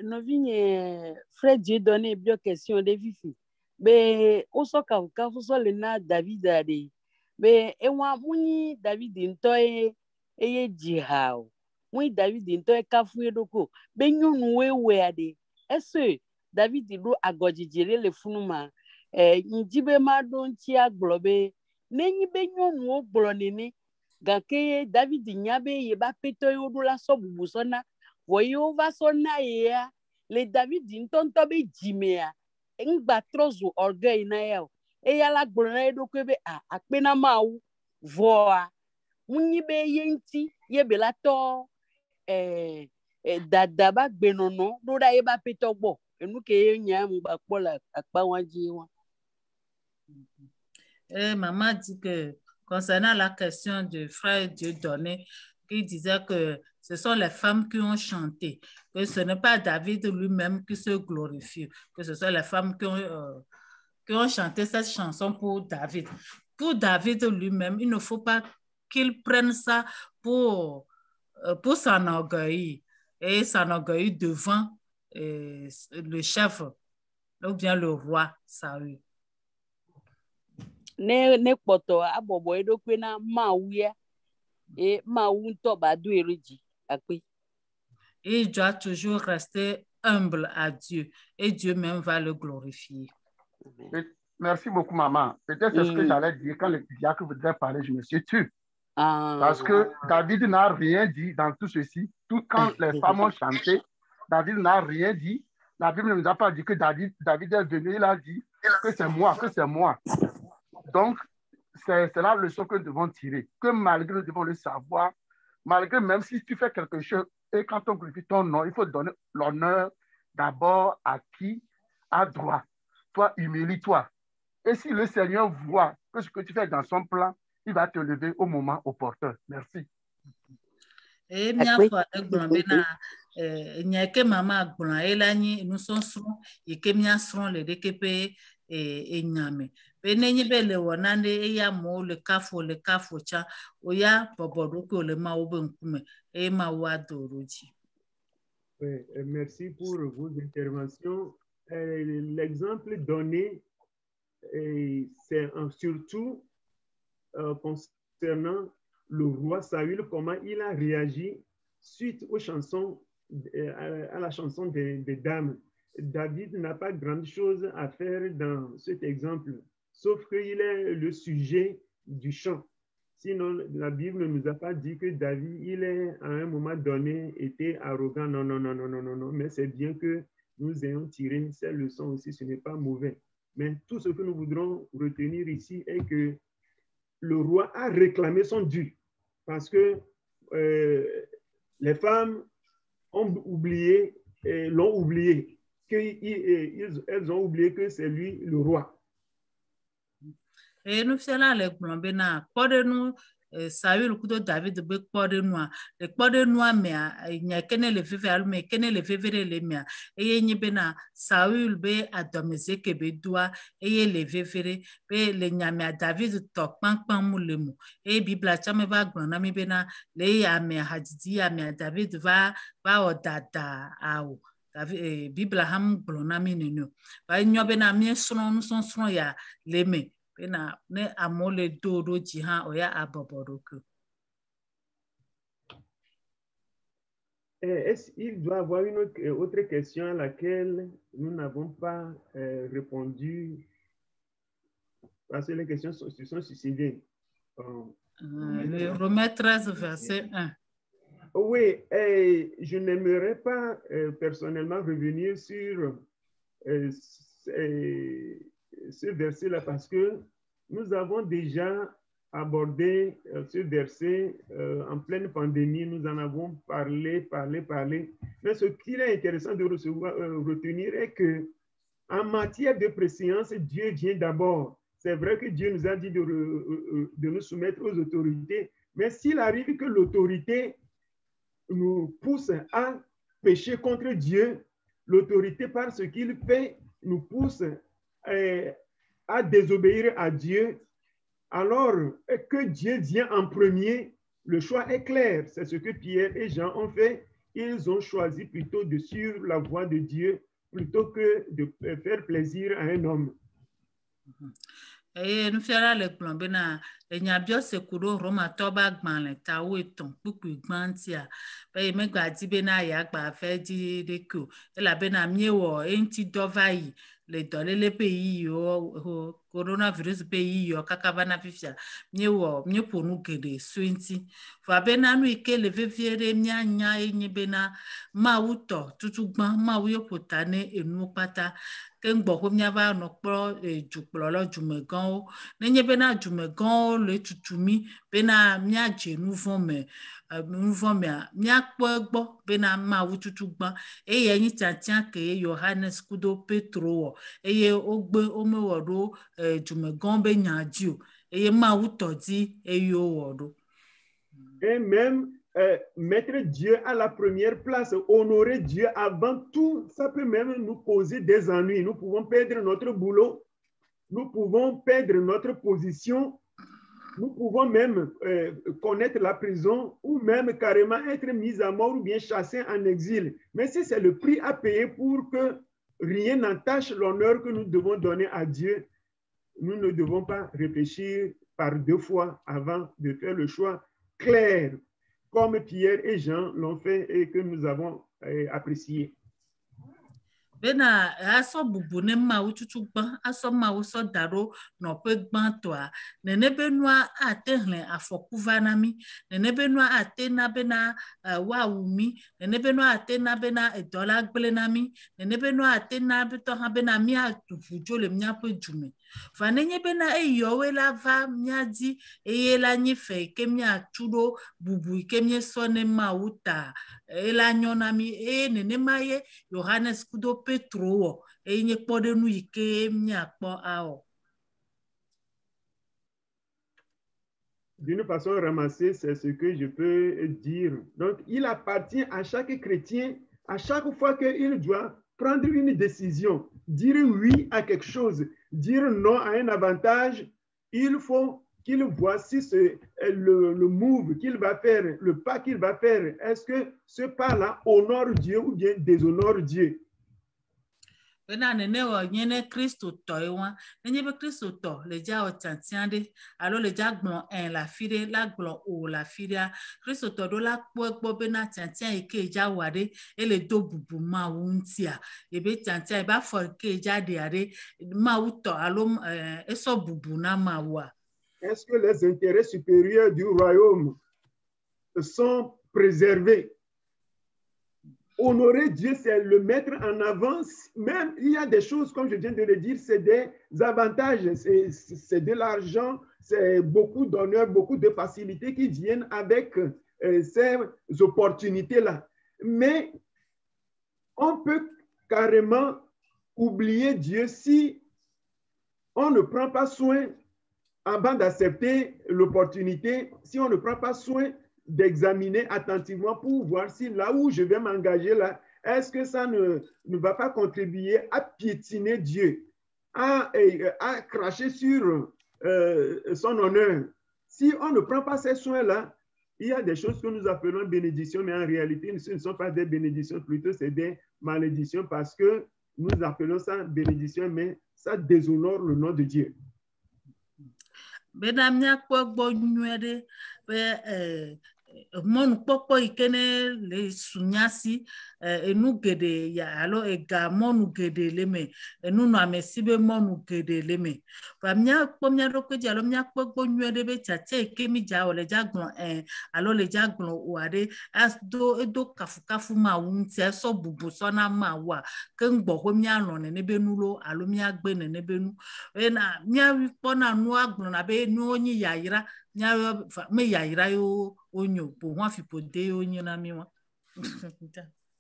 novigne Fred Dieu donné bien question de Fifi. Be oso ka fuso le na David ade. Be ewa muni David ntoye eye jihao. Muni David ntoye kafu edoko. Be nyunu wewe ade. Ese David do agojijere le funuma. Njibe ma don ti aglobe. Nenyi be nyunu ogblo nini. Gake David nyabe ye ba peto yodo la so bubu sona voyo va sona ya le David ntonto be jimea ngba trozo orgueil na ya e ya la gbona edo kwebe akpena mawu voa munyi be yenti ye be la to dada ba gbenono do da ye ba peto gbo enu ke nya mu ba kpola akpa wanji wa. Maman dit que concernant la question de frère Dieudonné, qui disait que ce sont les femmes qui ont chanté, que ce n'est pas David lui-même qui se glorifie, que ce sont les femmes qui ont chanté cette chanson pour David. Pour David lui-même, il ne faut pas qu'il prenne ça pour s'enorgueillir et s'enorgueillir devant le chef ou bien le roi Saül. Ne kpoto abobo edokwe na mawuya Et Maunto Badu Eridi. Il doit toujours rester humble à Dieu et Dieu même va le glorifier. Merci beaucoup, maman. Peut-être c'est ce que j'allais dire quand le diacre voudrait parler, je me suis tué. Parce que David n'a rien dit dans tout ceci. Tout quand les femmes ont chanté, David n'a rien dit. La Bible ne nous a pas dit que David est venu, il a dit que c'est moi, que c'est moi. Donc, c'est la leçon que nous devons tirer. Que malgré, nous devons le savoir, malgré même si tu fais quelque chose, et quand on glorifie ton nom, il faut donner l'honneur d'abord à qui a droit. Toi, humilie-toi. Et si le Seigneur voit que ce que tu fais dans son plan, il va te lever au moment opportun. Merci. Et mia fo agblon bena nya ke mama agblon elani nous sonsron et ke mia sron le dekepe enyame be nenyi be le wonande eya mo le kafo cha oya bobodo ko le ma obe nkume e ma wa doroji. Merci pour vos interventions. L'exemple donné, c'est surtout concernant le roi Saül, comment il a réagi suite aux chansons, à la chanson des dames. David n'a pas grande chose à faire dans cet exemple, sauf qu'il est le sujet du chant. Sinon, la Bible ne nous a pas dit que David, il est à un moment donné, était arrogant. Non, non, non, non, non, non, non. Mais c'est bien que nous ayons tiré ces leçons aussi, ce n'est pas mauvais. Mais tout ce que nous voudrons retenir ici est que le roi a réclamé son dû parce que les femmes ont oublié, l'ont oublié, elles ont oublié que c'est lui le roi. Et nous faisons les glombena, quoi de nous, Saül kudo David be quoi de nous, le quoi de nous mais il n'y a qu'un le février, mais qu'un le février les miens. Et il n'y a bena Saül be adomese que be doit et le février be le nyame David tok pan moulemu. Et Bible a jamais va glona mi bena le yame hadidi yame David va odada ao. Bible ham glona mi nenu. Va nyobena mi son ya leme. Ne amole dodo jihan oya aboboroku. Il doit y avoir une autre question à laquelle nous n'avons pas répondu parce que les questions se sont suicidées. Romains 13, verset 1. Oui, je n'aimerais pas personnellement revenir sur ce verset-là parce que nous avons déjà abordé ce verset en pleine pandémie. Nous en avons parlé. Mais ce qu'il est intéressant de retenir est que en matière de préséance, Dieu vient d'abord. C'est vrai que Dieu nous a dit de nous soumettre aux autorités, mais s'il arrive que l'autorité nous pousse à pécher contre Dieu, l'autorité par ce qu'il fait nous pousse à désobéir à Dieu, alors que Dieu vient en premier, le choix est clair. C'est ce que Pierre et Jean ont fait. Ils ont choisi plutôt de suivre la voie de Dieu plutôt que de faire plaisir à un homme. Et nous faisons le plan bena enyabio sekuro Roma toba gbanle tawo eton pupu gbantia be me gbadi bena ya gba fe di deku e la bena miewo enti dovayi le dolele pays yo coronavirus pays yo kakabana fifia miewo mieponu gede swenti fa bena nu ike le veviere mianya enyi bena mawuto tutugban mawu potane enu pata kengbo ko miava no pro jukplo lo jumegan o nenye bena jumegan le tutumi bena miaje nouvome miakpo egbo bena mawu tutugban eye yin tiatia ke Johannes kudo Petro eye ogbe omewodo jumegan be nyaji o eye mawu todi eyo wodo. Et même mettre Dieu à la première place, honorer Dieu avant tout, ça peut même nous causer des ennuis. Nous pouvons perdre notre boulot, nous pouvons perdre notre position, nous pouvons même connaître la prison ou même carrément être mis à mort ou bien chassé en exil. Mais si c'est le prix à payer pour que rien n'entache l'honneur que nous devons donner à Dieu, nous ne devons pas réfléchir par deux fois avant de faire le choix clair, comme Pierre et Jean l'ont fait et que nous avons apprécié. Bena aso bubu ne mawu tutu gban aso mawu so daro no pe gban toa nene benua atehle afokuva nami nene benua atena bena wa wumi nene benua atena bena edola gbele nami nene benua atena beto ha bena mi atufujo le mia pe jume fa nenye bena eyowe la va mia di eyela nyife ke mia tudo bubu ke mie so ne mawuta ela nyonami nene maye Johannes kudo Petro e nye kpode nu ike mia kpo ao. D'une façon ramassée, c'est ce que je peux dire. Donc, il appartient à chaque chrétien, à chaque fois qu'il doit prendre une décision, dire oui à quelque chose, dire non à un avantage, il faut qu'il voit si c'est le move qu'il va faire, le pas qu'il va faire, est-ce que ce pas-là honore Dieu ou bien déshonore Dieu? Bena nene wo nyene Kristo to ewa nenye be Kristo to le ja o tantiande alo le ja gbon en la fide la gbon o la fide Kristo to do la kpo bena tantian eke ja wade e le do bubu ma wuntia e be tantian e ba fo ke ja de are ma wuto alo e so bubu na ma wa. Est-ce que les intérêts supérieurs du royaume sont préservés? Honorer Dieu, c'est le mettre en avance. Même, il y a des choses, comme je viens de le dire, c'est des avantages, c'est de l'argent, c'est beaucoup d'honneur, beaucoup de facilités qui viennent avec ces opportunités-là. Mais on peut carrément oublier Dieu si on ne prend pas soin, avant d'accepter l'opportunité, si on ne prend pas soin d'examiner attentivement pour voir si là où je vais m'engager là, est-ce que ça ne va pas contribuer à piétiner Dieu, à cracher sur son honneur. Si on ne prend pas ces soins-là, il y a des choses que nous appelons bénédictions, mais en réalité, ce ne sont pas des bénédictions, plutôt c'est des malédictions parce que nous appelons ça bénédiction, mais ça déshonore le nom de Dieu. Benamia kwa gbo nywede be mon popo ikene le sunyasi enu gede ya alo ega monu gede leme enu no amesibe monu gede leme pa mia kpo mia rokeji alo mia kpo gbo nywede be tate kemi ja ole jagbon alo le jagbon wade as do edo kafu ma wunti so bubu so na ma wa ke ngbo ho mia no ne be nulo alo mia gbe ne be nu na mia wi kpo na nu agbon na be nu onyi yayira me yaira yo onyo po wan fi pode onyo na mi wa.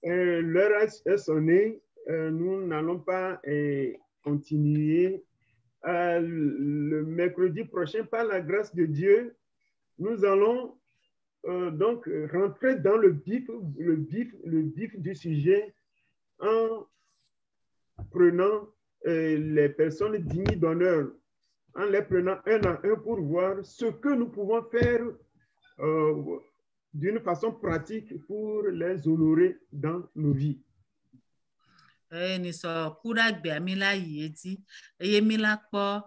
L'heure est sonnée, nous n'allons pas continuer. Le mercredi prochain, par la grâce de Dieu, nous allons donc rentrer dans le vif du sujet en prenant les personnes dignes d'honneur, en les prenant un à un pour voir ce que nous pouvons faire d'une façon pratique pour les honorer dans nos vies. Ni so kura gbe amila yeti eye mila kpo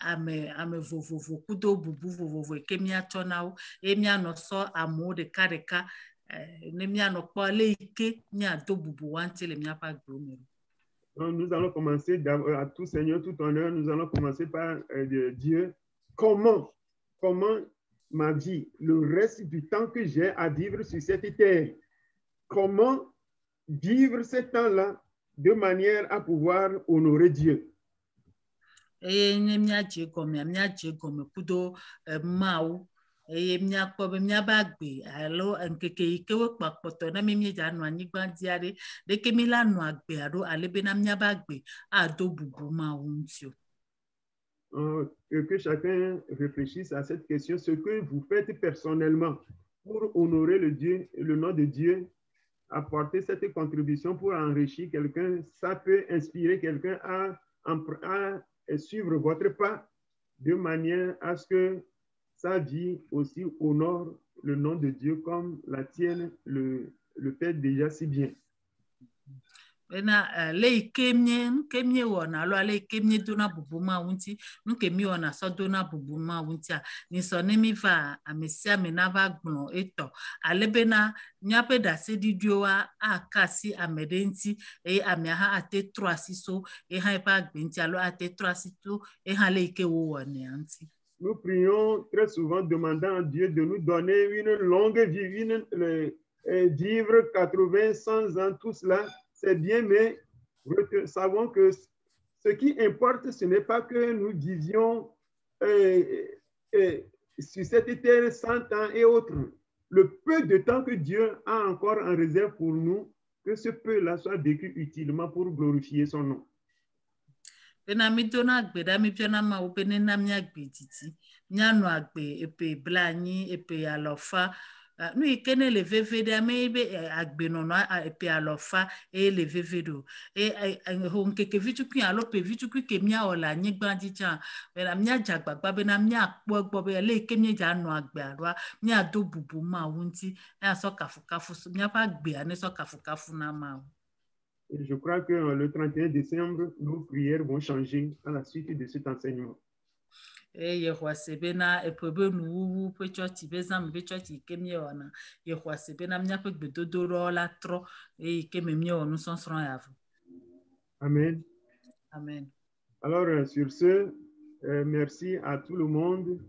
ame vovovo kudo bubu vovovo ke mia tonao e mia no so amo de kareka ne mia no kpo le ike mia do bubu wanti le mia pa gbo. Nous allons commencer à tout Seigneur, tout honneur. Nous allons commencer par Dieu. Comment ma vie, le reste du temps que j'ai à vivre sur cette terre, comment vivre ce temps-là de manière à pouvoir honorer Dieu. Eye mia kpo be mia ba gbe alo nkeke ikewe kpakpoto na mimi ja no anyigba diare de ke mi la no agbe ado alebe na mia ba gbe ado bubu ma wuntio. Que chacun réfléchisse à cette question, ce que vous faites personnellement pour honorer le nom de Dieu, apporter cette contribution pour enrichir quelqu'un, ça peut inspirer quelqu'un à suivre votre pas de manière à ce que sa vie aussi honore le nom de Dieu comme la tienne le fait déjà si bien. bena le kemie wona lo ale kemie dona bubuma wunti nkemi wona so dona bubuma wunti a ni so ne mi va amesia me na va gbon eto ale bena nyape da se didioa akasi amedenti e amia ha ate 3 siso e ha pa gbenti alo ate 3 siso e ha le ke wo wona anti. Nous prions très souvent demandant à Dieu de nous donner une longue vie, vivre 80, 100 ans, tout cela, c'est bien, mais savons que ce qui importe, ce n'est pas que nous vivions sur cette terre 100 ans et autres. Le peu de temps que Dieu a encore en réserve pour nous, que ce peu-là soit vécu utilement pour glorifier son nom. Bena mi dona agbe da mi piona ma o bene na mi agbe titi nya no agbe epe blani epe alofa no ikene le veve de me be agbe no no epe alofa e le veve do e ho nkeke vituku alo pe vituku ke mi ola nyigba jicha bena mi ajagbagba bena mi akpogbo be le ke mi ja no agbe arwa mi ado bubu ma wunti na so kafu mi apa agbe ane so kafu na ma. Et je crois que le 31 décembre, nos prières vont changer à la suite de cet enseignement. Et bena epebe nu pe church bezam be church kemie ona yehwase bena mnya pe gbedodoro la tro e kememie onu sonsron yavu. Amen. Amen. Alors sur ce, merci à tout le monde.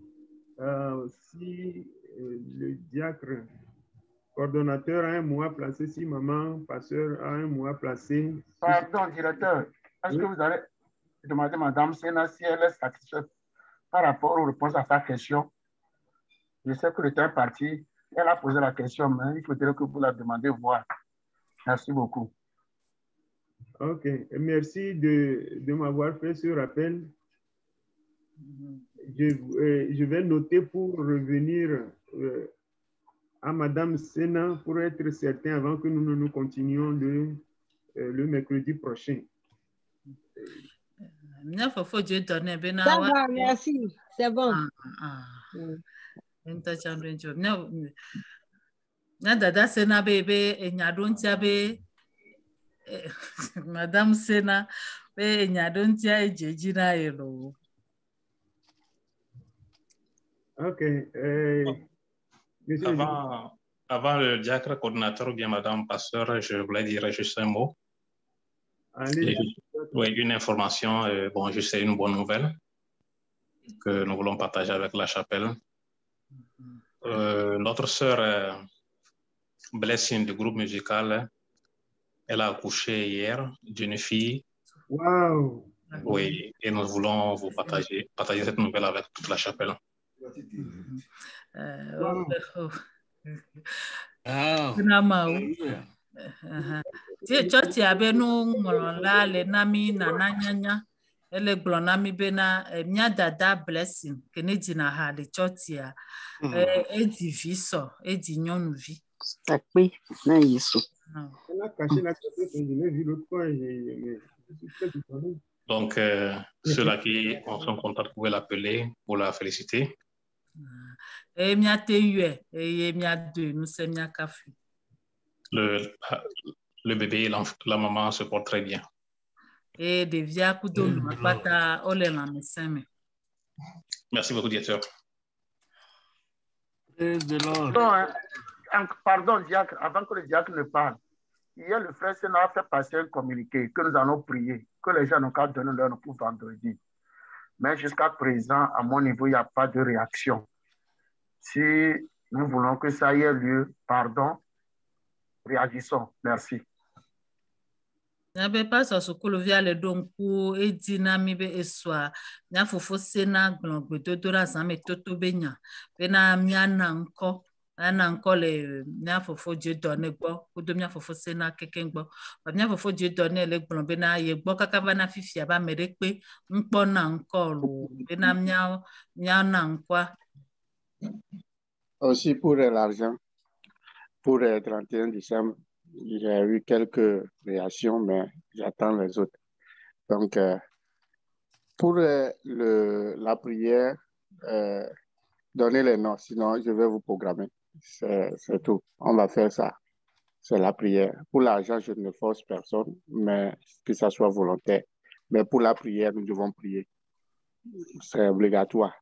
Si le diacre coordonnateur a un mot à placer, si maman, pasteur a un mot à placer. Pardon, directeur. Est-ce que vous allez demander à Madame Sena si elle est satisfaite par rapport aux réponses à sa question? Je sais que le temps est parti. Elle a posé la question, mais il faudrait que vous la demandez voir. Merci beaucoup. OK. Merci de m'avoir fait ce rappel. Je vais noter pour revenir à Madame Sena pour être certain avant que nous continuions le mercredi prochain. Ça va, merci. C'est bon. Dada Sena bebe enyadontia be Madame Sena be enyadontia ejejina elo. OK. Avant le diacre coordinateur ou bien Madame Pasteur, je voulais dire juste un mot. Oui, une information. Bon, je sais une bonne nouvelle que nous voulons partager avec la chapelle. Notre sœur Blessing du groupe musical, elle a accouché hier d'une fille. Wow. Oui, et nous voulons vous partager cette nouvelle avec toute la chapelle. Church abenu molonla le nami na nanyanya ele glonami bena mia dada Blessing kenedi na ha le church ya edi viso edi nyonuvi takpe na Yesu. Elle a caché la tête, je l'ai vu l'autre fois Donc ceux-là qui sont contents de pouvoir l'appeler pour la féliciter. E mia te yue e mia deux nous c'est mia kafu. Le bébé et la maman se portent très bien. Et devia kudo pata ole na meseme. Merci beaucoup, directeur. Pardon, diacre, avant que le diacre ne parle, hier le frère Sena a fait passer un communiqué que nous allons prier, que les gens n'ont qu'à donner leur nom pour vendredi. Mais jusqu'à présent, à mon niveau, il n'y a pas de réaction. Si nous voulons que ça ait lieu, pardon, réagissons. Merci. N'abe pas so sukulu via le donku edina mi be eswa nya fofo Sena glongbe dodora zame toto benya bena mia nanko le mia fofo Dieu donne gbo kudo mia fofo Sena kekengbo mia fofo Dieu donne le glongbe na ye gbo kaka bana fifia ba merekpe nkpo na nkolo bena mia nankwa. Aussi pour l'argent, pour le 31 décembre, j'ai eu quelques réactions, mais j'attends les autres. Donc, pour la prière, donnez les noms, sinon je vais vous programmer. C'est tout. On va faire ça. c'est la prière. Pour l'argent, je ne force personne, mais que ça soit volontaire. Mais pour la prière, nous devons prier. C'est obligatoire.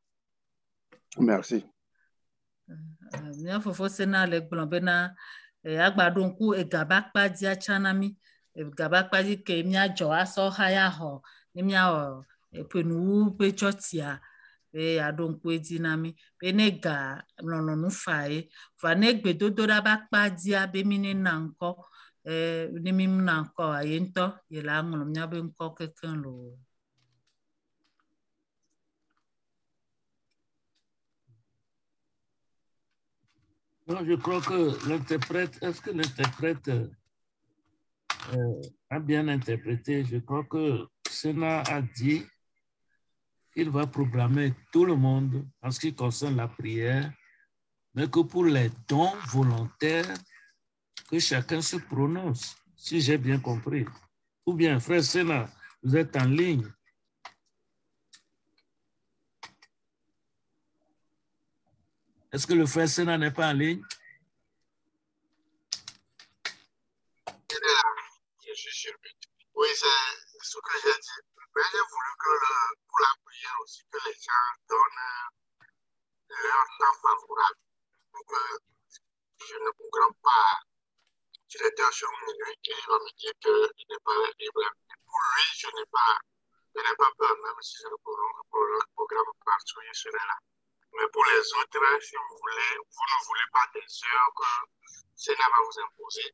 Merci. Mia fofo sena le gblɔ bena agbado ŋku egabakpa dia tsanami egabakpa di ke miadzɔ asɔ haya xɔ ne miawɔ eƒenuwu ƒe tsɔtsia be aɖo ŋku edzi na mi be ne ga lɔlɔ̃nu fa ye va ne gbedodoɖa ba kpa dia be mi ne na ŋkɔ ne mi na ŋkɔ ye ŋutɔ ye la ŋlɔ miabe ŋkɔ kekeŋ loo. Non, je crois que l'interprète, est-ce que l'interprète a bien interprété? Je crois que Sénat a dit qu'il va programmer tout le monde en ce qui concerne la prière, mais que pour les dons volontaires, que chacun se prononce, si j'ai bien compris. Ou bien, frère Sénat, vous êtes en ligne. Est-ce que le frère Sénat n'est pas en ligne? Je suis sur lui. Oui, c'est ce que j'ai dit. Mais j'ai voulu que pour la prière aussi, que les gens donnent leur temps favorable. Donc, je ne programme pas directeur sur minuit et il va me dire qu'il n'est pas libre. Pour lui, je n'ai pas peur, même si je le programme partout, je serai là. Mais pour les autres, si vous ne voulez pas des heures que cela va vous imposer,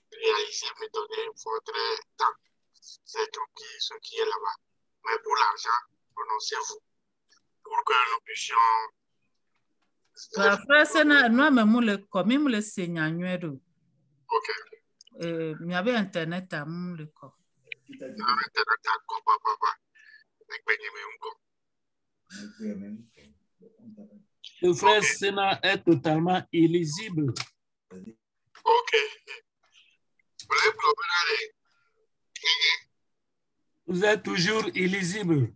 réalisez, me donner votre temps. C'est tout ce qui est là-bas. Mais pour l'argent, prononcez-vous. Pour que nous puissions... Frère Sénat, nous même le commis le seigneur nuero. Ok. Il y avait internet à mon le corps. Internet à quoi, papa? Le frère Sénat est totalement illisible. Ok. Vous êtes toujours illisible.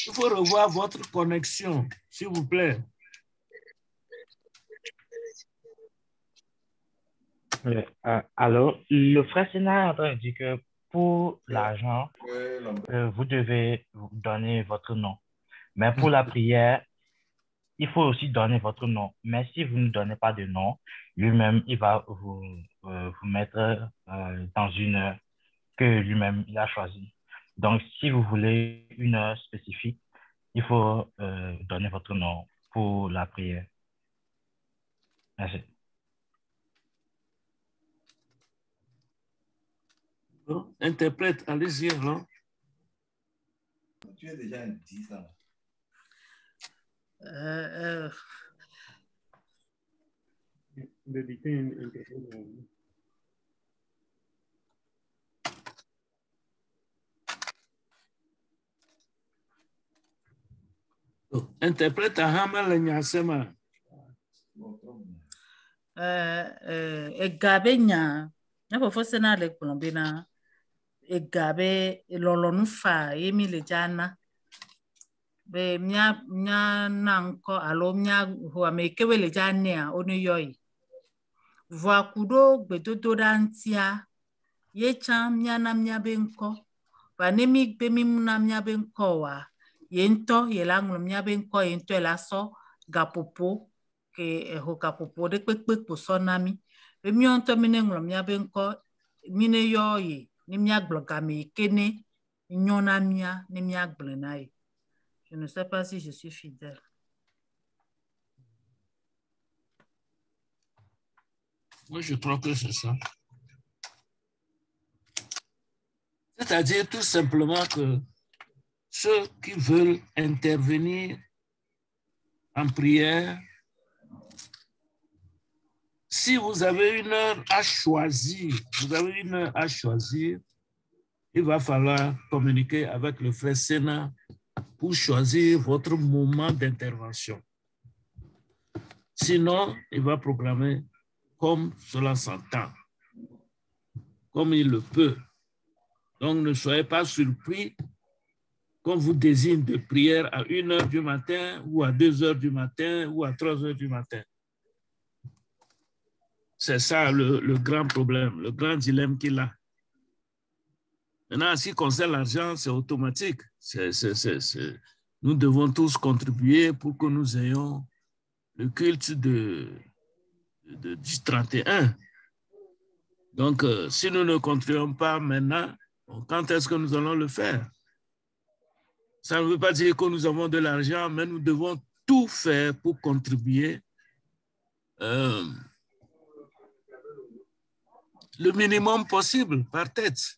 Il faut revoir votre connexion, s'il vous plaît. Alors, le frère Sénat est en train de dire que pour l'argent, vous devez vous donner votre nom. Mais pour la prière, il faut aussi donner votre nom. Mais si vous ne donnez pas de nom, lui-même, il va vous mettre dans une heure que lui-même, il a choisie. Donc, si vous voulez une heure spécifique, il faut donner votre nom pour la prière. Merci. Bon, interprète, allez-y, non? Tu as déjà dit ça. Interprète à Hamel Nyasema. Egabenya, na fofo Sénat le kplombena. Egabe lɔlɔ̃nu fa ye mi le dzana be mia na ŋkɔ alo mia ho ame kewe le dzanea one yɔyi vɔa ku ɖo gbedodoɖa ŋutia ye tsã miana miabe ŋkɔ va ne mi gbe mi na miabe ŋkɔ wa ye ŋutɔ ye la ŋlɔ miabe ŋkɔ ye ŋutɔ la sɔ gaƒoƒo ke ho gaƒoƒo ɖe kpekpe kpo sɔ na mi be miawo ŋutɔ mi ne ŋlɔ miabe ŋkɔ mi ne yɔ ye ne miagblɔ game ke ne nyo na mia ne miagblɔ na ye. Je ne sais pas si je suis fidèle. Moi, je crois que c'est ça. C'est-à-dire tout simplement que ceux qui veulent intervenir en prière, si vous avez une heure à choisir, il va falloir communiquer avec le frère Sénat pour choisir votre moment d'intervention. Sinon, il va programmer comme cela s'entend, comme il le peut. Donc, ne soyez pas surpris qu'on vous désigne de prière à 1h du matin ou à 2h du matin ou à 3h du matin. C'est ça le grand problème, le grand dilemme qu'il a. Maintenant, en ce qui concerne l'argent, c'est automatique. Nous devons tous contribuer pour que nous ayons le culte du 31. Donc, si nous ne contribuons pas maintenant, quand est-ce que nous allons le faire? Ça ne veut pas dire que nous avons de l'argent, mais nous devons tout faire pour contribuer le minimum possible par tête.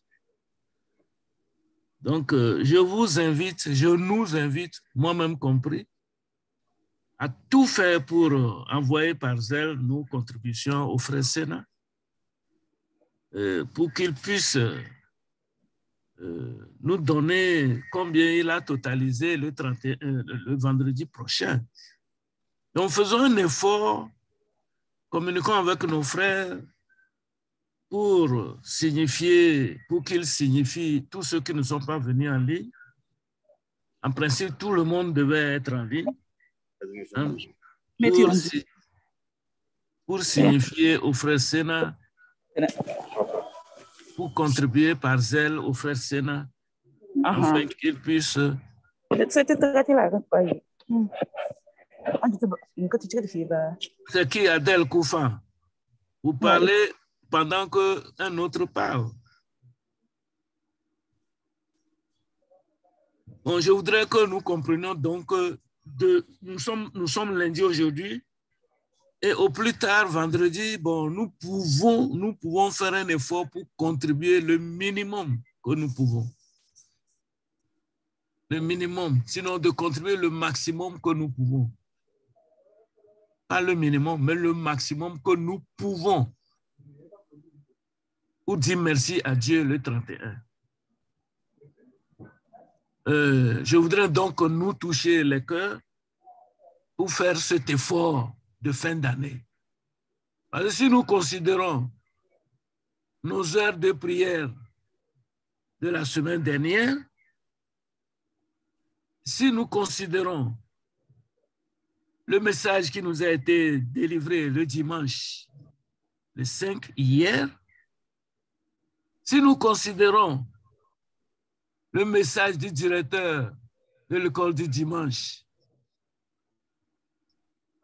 Donc, je vous invite, je nous invite, moi-même compris, à tout faire pour envoyer par zèle nos contributions aux frères Sénat, pour qu'ils puissent nous donner combien il a totalisé le vendredi prochain. Donc, faisons un effort, communiquons avec nos frères pour signifier, pour qu'ils signifient tous ceux qui ne sont pas venus en ligne. En principe, tout le monde devait être en ligne. Hein, pour signifier aux frères Sénat, pour contribuer par zèle aux frères Sénat, afin qu'ils puissent... C'est qui Adèle Koufan? Vous parlez pendant qu'un autre parle. Bon, je voudrais que nous comprenions donc que nous sommes lundi aujourd'hui et au plus tard vendredi, bon, nous pouvons faire un effort pour contribuer le minimum que nous pouvons. Le minimum, sinon de contribuer le maximum que nous pouvons. Pas le minimum, mais le maximum que nous pouvons. Pour dire merci à Dieu le 31. Je voudrais donc nous toucher les cœurs pour faire cet effort de fin d'année. Parce que si nous considérons nos heures de prière de la semaine dernière, si nous considérons le message qui nous a été délivré le dimanche, le 5 hier, si nous considérons le message du directeur de l'école du dimanche,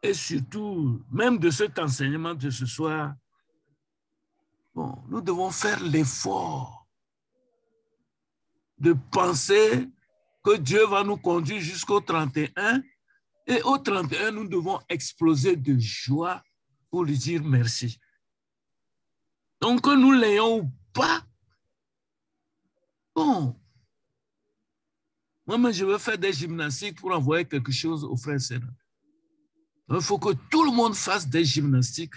et surtout, même de cet enseignement de ce soir, bon, nous devons faire l'effort de penser que Dieu va nous conduire jusqu'au 31, et au 31, nous devons exploser de joie pour lui dire merci. Donc, que nous l'ayons ou pas, bon, moi, je veux faire des gymnastiques pour envoyer quelque chose aux frères Sénat. Il faut que tout le monde fasse des gymnastiques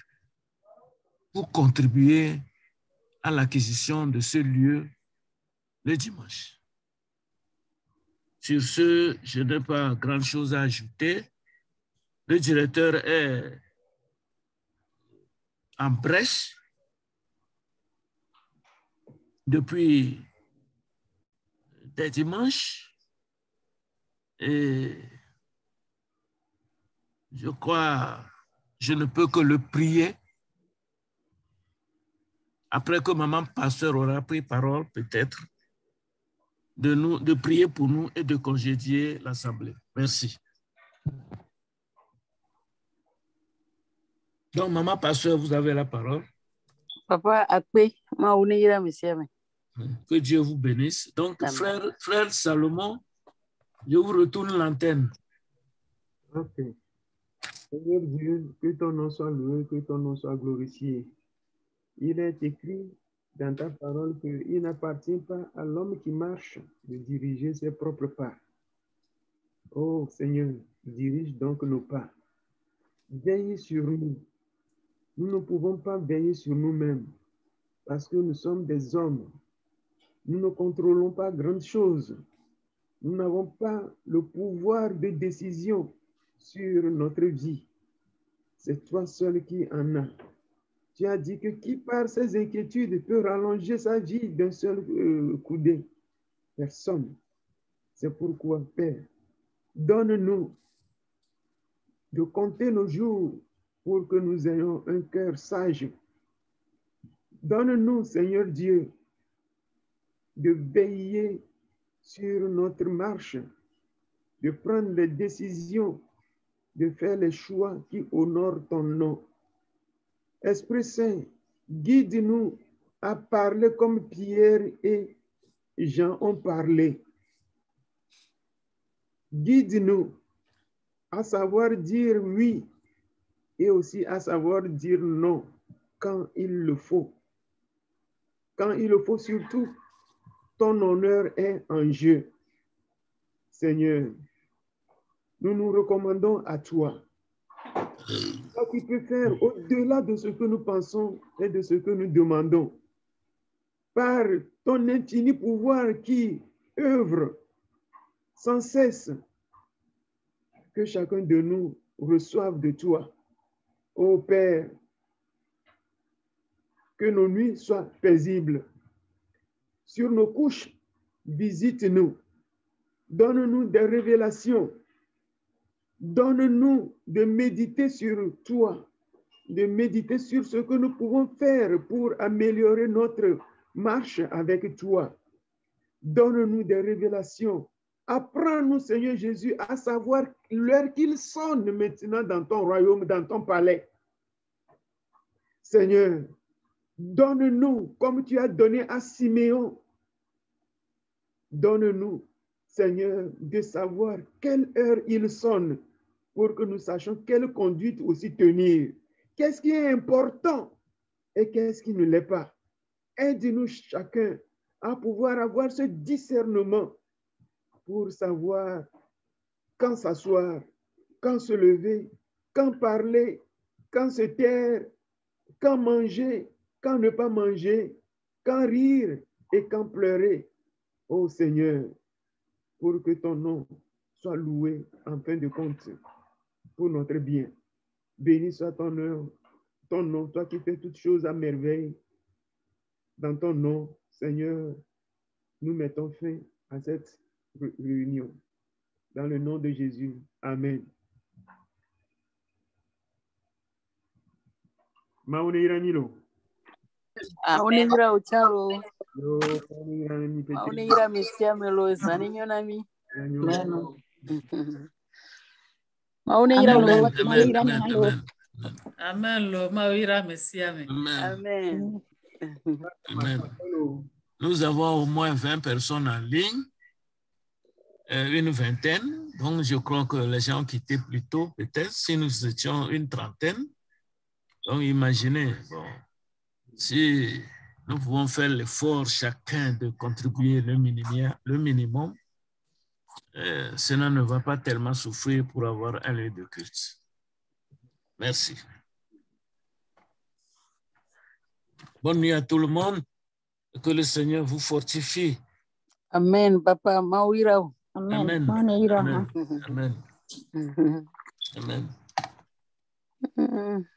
pour contribuer à l'acquisition de ce lieu le dimanche. Sur ce, je n'ai pas grand-chose à ajouter. Le directeur est en brèche depuis des dimanches et je crois, je ne peux que le prier. Après que maman pasteur aura pris parole, peut-être, de prier pour nous et de congédier l'Assemblée. Merci. Donc, maman pasteur, vous avez la parole. Papa, que Dieu vous bénisse. Donc, frère Salomon, je vous retourne l'antenne. Ok. Seigneur Dieu, que ton nom soit loué, que ton nom soit glorifié. Il est écrit dans ta parole qu'il n'appartient pas à l'homme qui marche de diriger ses propres pas. Oh Seigneur, dirige donc nos pas. Veille sur nous. Nous ne pouvons pas veiller sur nous-mêmes parce que nous sommes des hommes. Nous ne contrôlons pas grandes choses. Nous n'avons pas le pouvoir de décision sur notre vie. C'est toi seul qui en as. Tu as dit que qui par ses inquiétudes peut rallonger sa vie d'un seul coudé? Personne. C'est pourquoi, Père, donne-nous de compter nos jours pour que nous ayons un cœur sage. Donne-nous, Seigneur Dieu, de veiller sur notre marche, de prendre des décisions, de faire les choix qui honorent ton nom. Esprit Saint, guide-nous à parler comme Pierre et Jean ont parlé. Guide-nous à savoir dire oui et aussi à savoir dire non quand il le faut. Quand il le faut surtout, ton honneur est en jeu. Seigneur, nous nous recommandons à toi. Toi qui peux faire au-delà de ce que nous pensons et de ce que nous demandons. Par ton infini pouvoir qui œuvre sans cesse, que chacun de nous reçoive de toi. Ô Père, que nos nuits soient paisibles. Sur nos couches, visite-nous. Donne-nous des révélations. Donne-nous de méditer sur toi, de méditer sur ce que nous pouvons faire pour améliorer notre marche avec toi. Donne-nous des révélations. Apprends-nous, Seigneur Jésus, à savoir l'heure qu'il sonne maintenant dans ton royaume, dans ton palais. Seigneur, donne-nous, comme tu as donné à Siméon, donne-nous, Seigneur, de savoir quelle heure il sonne pour que nous sachions quelle conduite aussi tenir. Qu'est-ce qui est important et qu'est-ce qui ne l'est pas. Aide-nous chacun à pouvoir avoir ce discernement pour savoir quand s'asseoir, quand se lever, quand parler, quand se taire, quand manger, quand ne pas manger, quand rire et quand pleurer. Ô Seigneur, pour que ton nom soit loué en fin de compte pour notre bien. Béni soit ton nom, toi qui fais toutes choses à merveille. Dans ton nom, Seigneur, nous mettons fin à cette réunion. Dans le nom de Jésus. Amen. Maunira Nilo. Maunira Ucharo. Maunira Misiamelo Zaninonami. Maunira Amen. Amen. Lo Maunira Misiame. Amen. Amen. Nous avons au moins 20 personnes en ligne. Une vingtaine, donc je crois que les gens ont quitté plus tôt, peut-être si nous étions une trentaine. Donc imaginez, bon, si nous pouvons faire l'effort chacun de contribuer le minimum, cela ne va pas tellement souffrir pour avoir un lieu de culte. Merci. Bonne nuit à tout le monde, que le Seigneur vous fortifie. Amen, Papa Mauira. Amen. Amen. Amen. Amen. Amen.